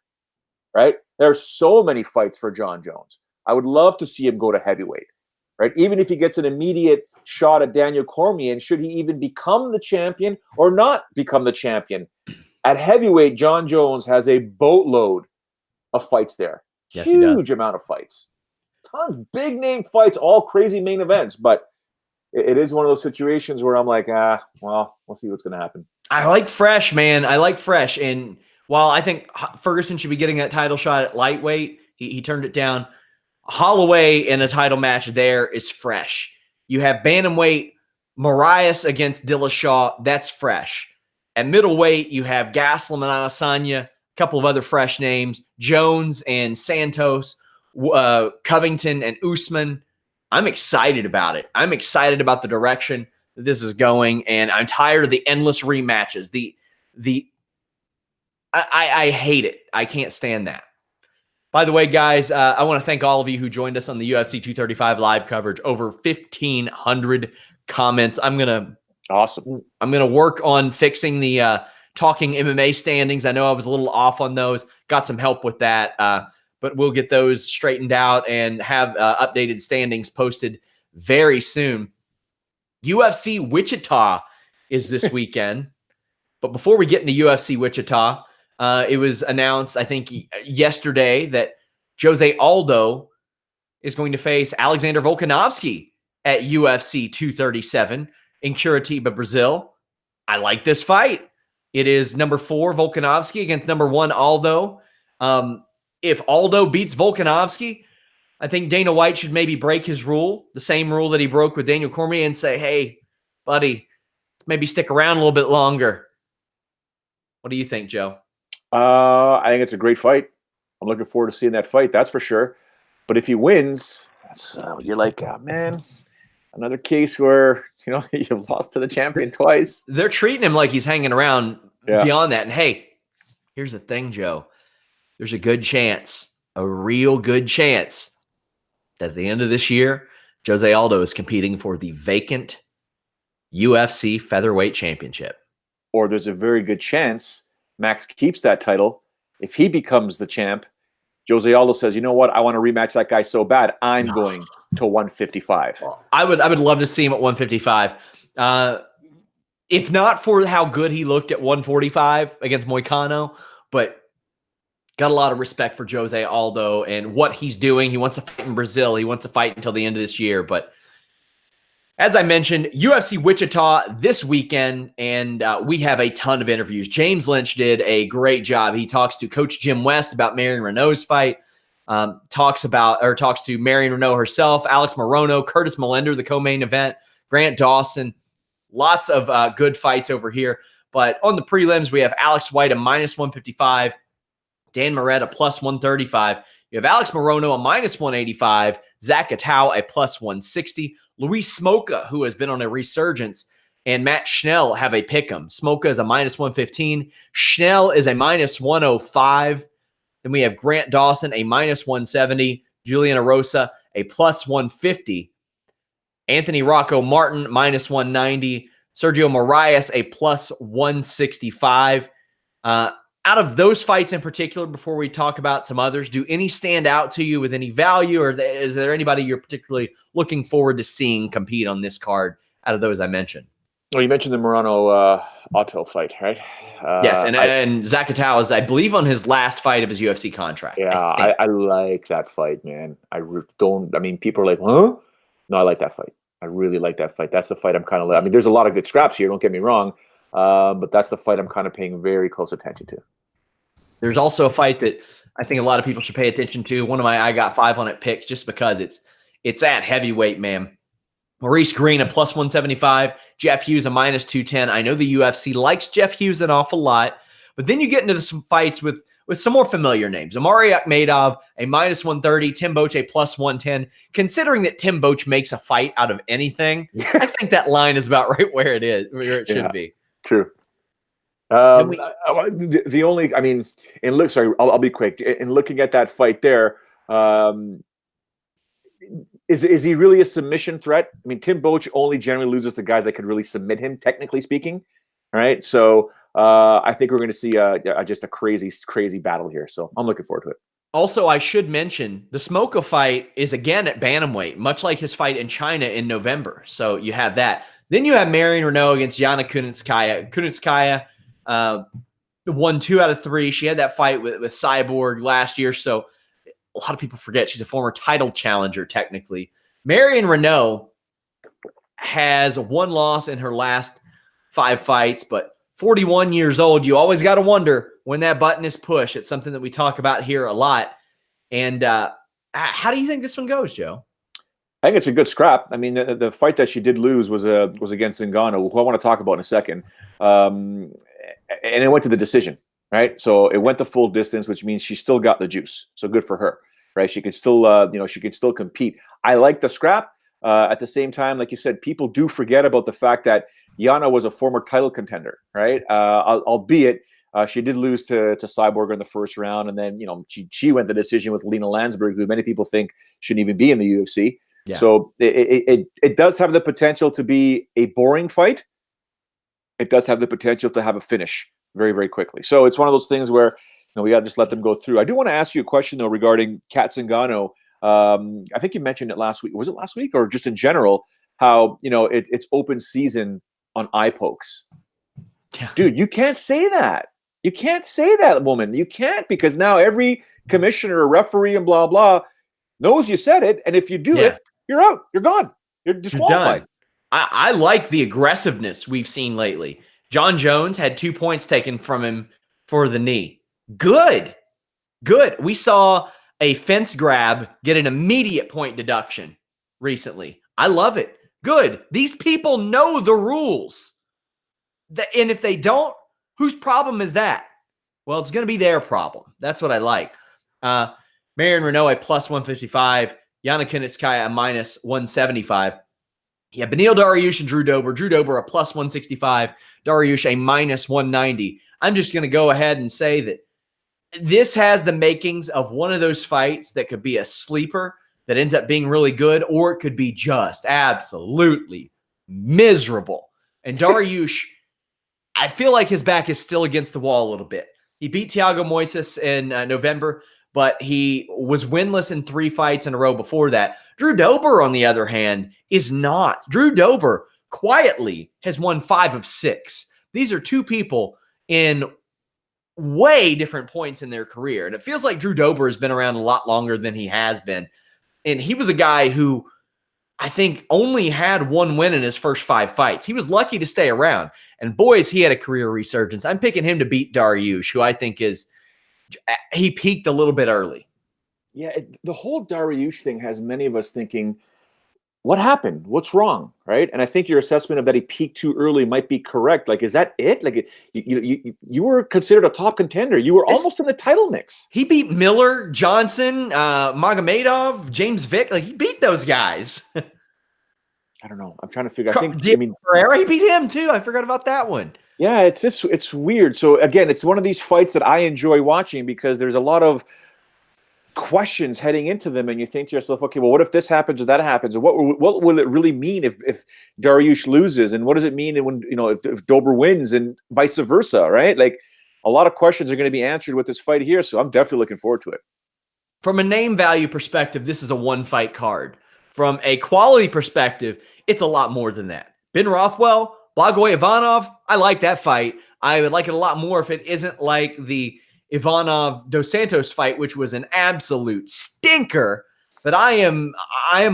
right? There are so many fights for Jon Jones. I would love to see him go to heavyweight, right? Even if he gets an immediate shot at Daniel Cormier, and should he even become the champion or not become the champion, at heavyweight, Jon Jones has a boatload of fights there. Yes, he does. Huge amount of fights. Tons, big name fights, all crazy main events, but it is one of those situations where I'm like, well, we'll see what's going to happen. I like fresh, man. I like fresh. And while I think Ferguson should be getting that title shot at lightweight, he turned it down. Holloway in a title match there is fresh. You have bantamweight Marias against Dillashaw. That's fresh. At middleweight, you have Gaslam and Adesanya, a couple of other fresh names, Jones and Santos, Covington and Usman. I'm excited about it. I'm excited about the direction that this is going, and I'm tired of the endless rematches. I hate it. I can't stand that. By the way, guys, I want to thank all of you who joined us on the UFC 235 live coverage. Over 1,500 comments. Awesome. I'm gonna work on fixing the talking MMA standings. I know I was a little off on those. Got some help with that. But we'll get those straightened out and have updated standings posted very soon. UFC Wichita is this weekend. But before we get into UFC Wichita, it was announced, I think, yesterday that Jose Aldo is going to face Alexander Volkanovski at UFC 237. in Curitiba, Brazil. I like this fight. It is number 4 Volkanovski against number 1 Aldo. If Aldo beats Volkanovski, I think Dana White should maybe break his rule, the same rule that he broke with Daniel Cormier, and say, hey, buddy, maybe stick around a little bit longer. What do you think, Joe? I think it's a great fight. I'm looking forward to seeing that fight, that's for sure. But if he wins, you're like, oh, man, another case where, you've lost to the champion twice. They're treating him like he's hanging around beyond that. And hey, here's the thing, Joe. There's a good chance, a real good chance, that at the end of this year, Jose Aldo is competing for the vacant UFC featherweight championship. Or there's a very good chance Max keeps that title. If he becomes the champ, Jose Aldo says, you know what? I want to rematch that guy so bad, I'm going to 155. I would love to see him at 155. If not for how good he looked at 145 against Moicano, but got a lot of respect for Jose Aldo and what he's doing. He wants to fight in Brazil. He wants to fight until the end of this year. But as I mentioned, UFC Wichita this weekend, and we have a ton of interviews. James Lynch did a great job. He talks to Coach Jim West about Marion Renault's fight, talks to Marion Renault herself, Alex Morono, Curtis Millender, the co-main event, Grant Dawson. Lots of good fights over here. But on the prelims, we have Alex White a -155, Dan Moret a +135. You have Alex Morono a -185, Zach Atau a +160, Luis Smoka, who has been on a resurgence, and Matt Schnell have a pick'em. Smoka is a -115. Schnell is a -105. Then we have Grant Dawson a -170, Julian Arosa a +150, Anthony Rocco Martin -190, Sergio Moraes a +165. Out of those fights in particular, before we talk about some others, do any stand out to you with any value, or is there anybody you're particularly looking forward to seeing compete on this card out of those I mentioned? Well, you mentioned the Morono-Otto fight, right? Yes, and Zach Atau is, I believe, on his last fight of his UFC contract. Yeah, I like that fight, man. People are like, huh? No, I like that fight. I really like that fight. That's the fight I'm kind of, there's a lot of good scraps here, don't get me wrong, but that's the fight I'm kind of paying very close attention to. There's also a fight that I think a lot of people should pay attention to. One of my I got 5 on it picks just because it's at heavyweight, man. Maurice Green a +175, Jeff Hughes a -210. I know the UFC likes Jeff Hughes an awful lot, but then you get into some fights with some more familiar names. Amari Akhmedov a -130, Tim Boetsch a +110. Considering that Tim Boetsch makes a fight out of anything, I think that line is about right where it should be. True. I'll be quick. In looking at that fight there, is he really a submission threat? I mean, Tim Boetsch only generally loses to guys that could really submit him, technically speaking. All right, so I think we're going to see just a crazy battle here. So I'm looking forward to it. Also, I should mention the Smoka fight is again at bantamweight, much like his fight in China in November. So you have that. Then you have Marion Renault against Yana Kunitskaya. Kunitskaya won 2 out of 3. She had that fight with Cyborg last year. So a lot of people forget she's a former title challenger, technically. Marion Renault has 1 loss in her last 5 fights, but 41 years old. You always got to wonder when that button is pushed. It's something that we talk about here a lot. And how do you think this one goes, Joe? I think it's a good scrap. I mean, the fight that she did lose was against Ngannou, who I want to talk about in a second. And it went to the decision, right? So it went the full distance, which means she still got the juice. So good for her, right? She could still, she could still compete. I like the scrap. At the same time, like you said, people do forget about the fact that Yana was a former title contender, right? Albeit she did lose to Cyborg in the first round, and then she went the decision with Lena Landsberg, who many people think shouldn't even be in the UFC. Yeah. So it does have the potential to be a boring fight. It does have the potential to have a finish very, very quickly. So it's one of those things where we got to just let them go through. I do want to ask you a question though regarding Kat Zingano. I think you mentioned it last week. Was it last week or just in general? How it's open season on eye pokes. Yeah. Dude, you can't say that. You can't say that, woman. You can't, because now every commissioner or referee and blah blah knows you said it, and if you do it, you're out. You're gone. You're disqualified. I like the aggressiveness we've seen lately. John Jones had 2 points taken from him for the knee. Good. We saw a fence grab get an immediate point deduction recently. I love it. Good. These people know the rules. And if they don't, whose problem is that? Well, it's going to be their problem. That's what I like. Marion Renault a plus 155. Yana Kunitskaya a minus 175. Yeah, Beneil Dariush and Drew Dober. Drew Dober a plus 165. Dariush a minus 190. I'm just going to go ahead and say that this has the makings of one of those fights that could be a sleeper that ends up being really good, or it could be just absolutely miserable. And Dariush, I feel like his back is still against the wall a little bit. He beat Thiago Moises in November, but he was winless in 3 fights in a row before that. Drew Dober, on the other hand, is not. Drew Dober quietly has won 5 of 6. These are 2 people in way different points in their career. And it feels like Drew Dober has been around a lot longer than he has been. And he was a guy who I think only had 1 win in his first 5 fights. He was lucky to stay around. And boys, he had a career resurgence. I'm picking him to beat Dariush, who I think he peaked a little bit early. Yeah, the whole Dariush thing has many of us thinking, what happened? What's wrong, right? And I think your assessment of that he peaked too early might be correct. Like, is that it? Like, you were considered a top contender. You were almost in the title mix. He beat Miller, Johnson, Magomedov, James Vick. Like, he beat those guys. I don't know. I'm trying to figure. I mean, Pereira, he beat him too. I forgot about that one. Yeah, it's weird. So again, it's one of these fights that I enjoy watching because there's a lot of questions heading into them, and you think to yourself, okay, well, what if this happens or that happens, or what will it really mean if Dariush loses, and what does it mean when if Dober wins, and vice versa, right? Like, a lot of questions are going to be answered with this fight here, so I'm definitely looking forward to it. From a name value perspective, this is a 1-fight card. From a quality perspective, it's a lot more than that. Ben Rothwell, Blagoy Ivanov, I like that fight. I would like it a lot more if it isn't like the Ivanov Dos Santos fight, which was an absolute stinker. But I am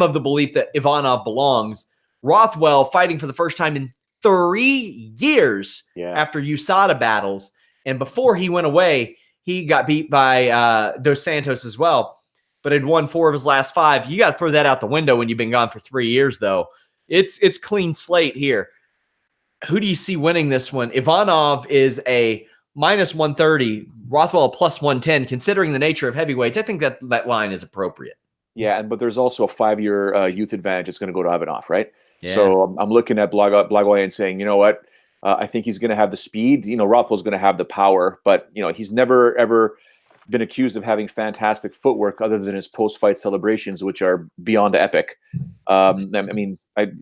of the belief that Ivanov belongs. Rothwell fighting for the first time in 3 years after USADA battles. And before he went away, he got beat by Dos Santos as well, but had won 4 of his last 5. You got to throw that out the window when you've been gone for 3 years, though. It's clean slate here. Who do you see winning this one? Ivanov is a minus 130, Rothwell a plus 110. Considering the nature of heavyweights, I think that line is appropriate. Yeah, but there's also a 5-year youth advantage that's going to go to Ivanov, right? Yeah. So I'm looking at Blagoy and saying, you know what? I think he's going to have the speed. Rothwell's going to have the power, but he's never ever been accused of having fantastic footwork other than his post-fight celebrations, which are beyond epic. I mean, I've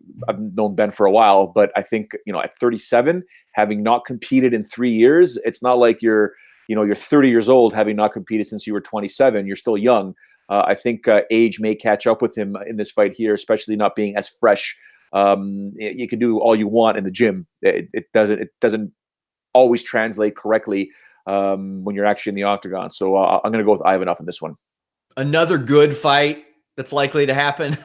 known Ben for a while, but I think, at 37, having not competed in 3 years, it's not like you're 30 years old having not competed since you were 27. You're still young. I think age may catch up with him in this fight here, especially not being as fresh. You can do all you want in the gym. It doesn't always translate correctly when you're actually in the octagon. So I'm going to go with Ivanov in this one. Another good fight that's likely to happen.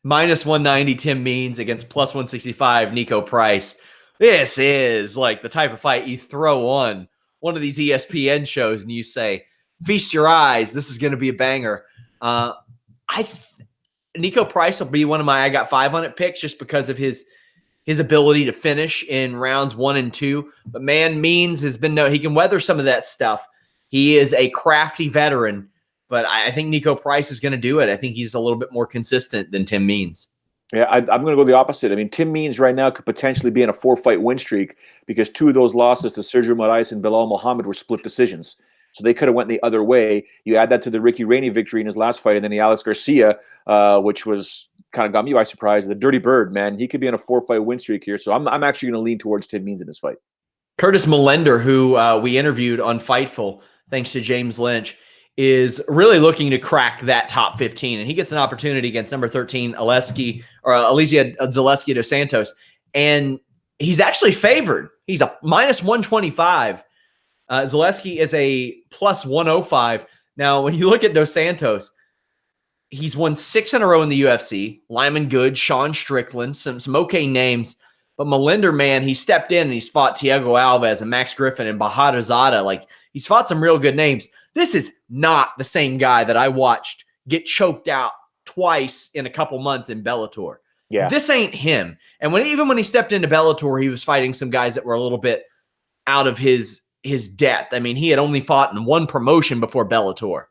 Minus 190 Tim Means against plus 165 Nico Price. This is like the type of fight you throw on one of these ESPN shows and you say, feast your eyes. This is going to be a banger. Nico Price will be one of my I got 5 on it picks just because of his ability to finish in rounds 1 and 2. But man, Means has been he can weather some of that stuff. He is a crafty veteran, but I think Nico Price is going to do it. I think he's a little bit more consistent than Tim Means. Yeah, I'm going to go the opposite. I mean, Tim Means right now could potentially be in a 4-fight win streak because 2 of those losses to Sergio Moraes and Belal Muhammad were split decisions. So they could have went the other way. You add that to the Ricky Rainey victory in his last fight, and then the Alex Garcia, which was kind of got me by surprise. The Dirty Bird, man, he could be on a 4-fight win streak here. So I'm actually going to lean towards Tim Means in this fight. Curtis Millender, who we interviewed on Fightful, thanks to James Lynch, is really looking to crack that top 15, and he gets an opportunity against number 13 Alicia Zaleski dos Santos, and he's actually favored. He's a minus 125. Zaleski is a plus 105. Now, when you look at Dos Santos, He's won 6 in a row in the UFC. Lyman Good, Sean Strickland, some okay names. But Melender, man, he stepped in and he's fought Thiago Alves and Max Griffin and Bahadurzada. Like, he's fought some real good names. This is not the same guy that I watched get choked out twice in a couple months in Bellator. Yeah. This ain't him. And even when he stepped into Bellator, he was fighting some guys that were a little bit out of his depth. I mean, he had only fought in one promotion before Bellator.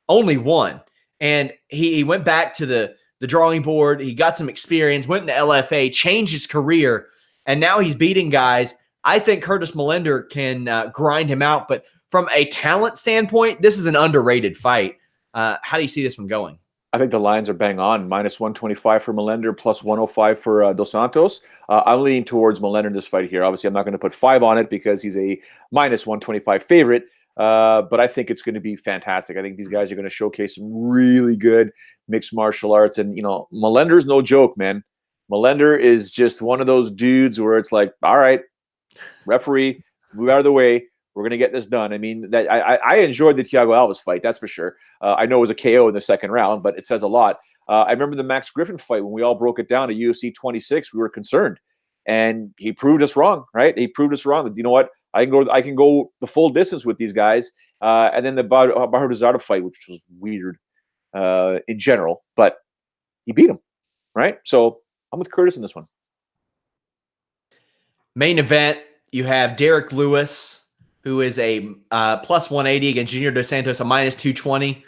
Only one. And he went back to the drawing board. He got some experience, went into LFA, changed his career, and now he's beating guys. I think Curtis Melender can grind him out. But from a talent standpoint, this is an underrated fight. How do you see this one going? I think the lines are bang on. Minus 125 for Melender, plus 105 for Dos Santos. I'm leaning towards Melender in this fight here. Obviously, I'm not going to put 5 on it because he's a minus 125 favorite. But I think it's going to be fantastic. I think these guys are going to showcase some really good mixed martial arts. And, Melender's no joke, man. Melender is just one of those dudes where it's like, all right, referee, move out of the way. We're going to get this done. I mean, I enjoyed the Thiago Alves fight, that's for sure. I know it was a KO in the second round, but it says a lot. I remember the Max Griffin fight when we all broke it down at UFC 26. We were concerned, and he proved us wrong, right? He proved us wrong that, you know what, I can go the full distance with these guys. And then the Bahadurzada fight, which was weird in general, but he beat him, right? So I'm with Curtis in this one. Main event, you have Derek Lewis, who is a plus 180 against Junior Dos Santos, a minus 220.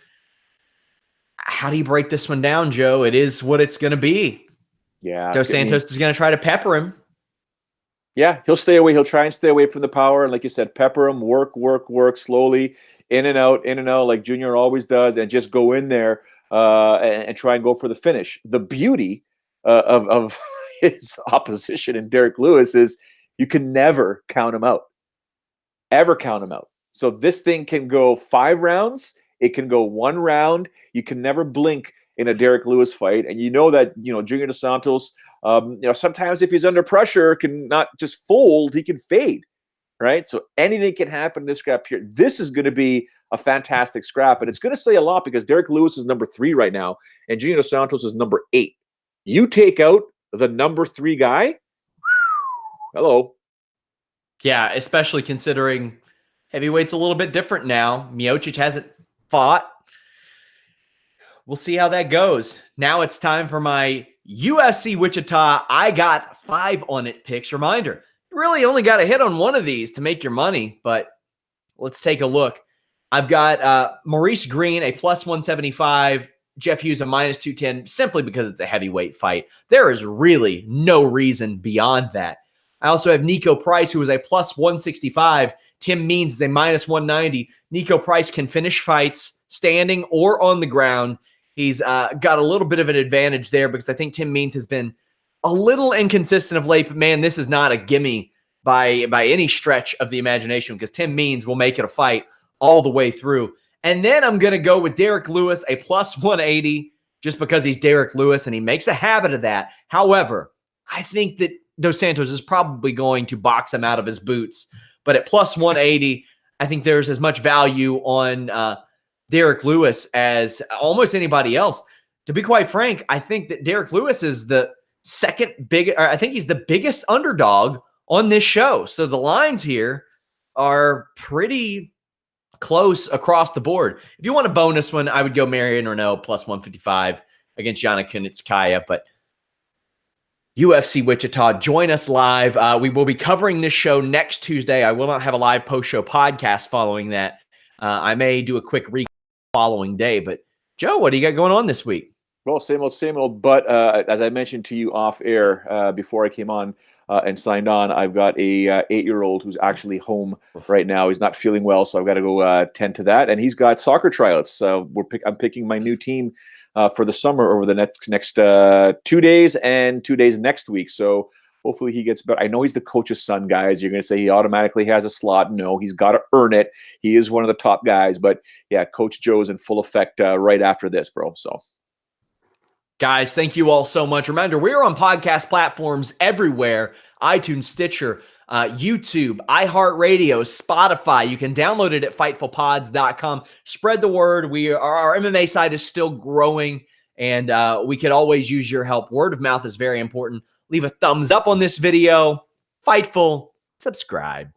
How do you break this one down, Joe? It is what it's going to be. Yeah. Dos Santos is going to try to pepper him. Yeah, he'll stay away. He'll try and stay away from the power. And like you said, pepper him, work slowly, in and out, like Junior always does, and just go in there and try and go for the finish. The beauty of his opposition in Derek Lewis is you can never count him out. Ever count him out. So this thing can go 5 rounds. It can go 1 round. You can never blink in a Derek Lewis fight. And that, Junior Dos Santos, sometimes if he's under pressure, can not just fold, he can fade, right? So anything can happen in this scrap here. This is going to be a fantastic scrap. And it's going to say a lot because Derek Lewis is number 3 right now, and Junior Dos Santos is number 8. You take out the number 3 guy, hello. Yeah, especially considering heavyweight's a little bit different now. Miocic hasn't fought. We'll see how that goes. Now it's time for my UFC Wichita. I got 5 on it picks. Reminder, you really only got to hit on one of these to make your money, but let's take a look. I've got Maurice Green, a plus 175, Jeff Hughes, a minus 210, simply because it's a heavyweight fight. There is really no reason beyond that. I also have Nico Price, who is a plus 165. Tim Means is a minus 190. Nico Price can finish fights standing or on the ground. He's got a little bit of an advantage there because I think Tim Means has been a little inconsistent of late. But, man, this is not a gimme by any stretch of the imagination because Tim Means will make it a fight all the way through. And then I'm going to go with Derek Lewis, a plus 180, just because he's Derek Lewis and he makes a habit of that. However, I think that Dos Santos is probably going to box him out of his boots. But at plus 180, I think there's as much value on Derek Lewis as almost anybody else. To be quite frank, I think that Derek Lewis is the I think he's the biggest underdog on this show. So the lines here are pretty close across the board. If you want a bonus one, I would go Marion Renault plus 155 against Yana Kunitskaya. But UFC Wichita, join us live. We will be covering this show next Tuesday. I will not have a live post-show podcast following that. I may do a quick recap following day. But, Joe, what do you got going on this week? Well, same old. But as I mentioned to you off air before I came on and signed on, I've got a 8-year-old who's actually home right now. He's not feeling well, so I've got to go tend to that. And he's got soccer tryouts. I'm picking my new team for the summer over the next 2 days and 2 days next week. So hopefully he gets better. I know he's the coach's son, guys. You're going to say he automatically has a slot. No, he's got to earn it. He is one of the top guys. But, yeah, Coach Joe's in full effect right after this, bro. So, guys, thank you all so much. Reminder, we're on podcast platforms everywhere. iTunes, Stitcher, YouTube, iHeartRadio, Spotify. You can download it at FightfulPods.com. Spread the word. Our MMA side is still growing And we could always use your help. Word of mouth is very important. Leave a thumbs up on this video. Fightful, subscribe.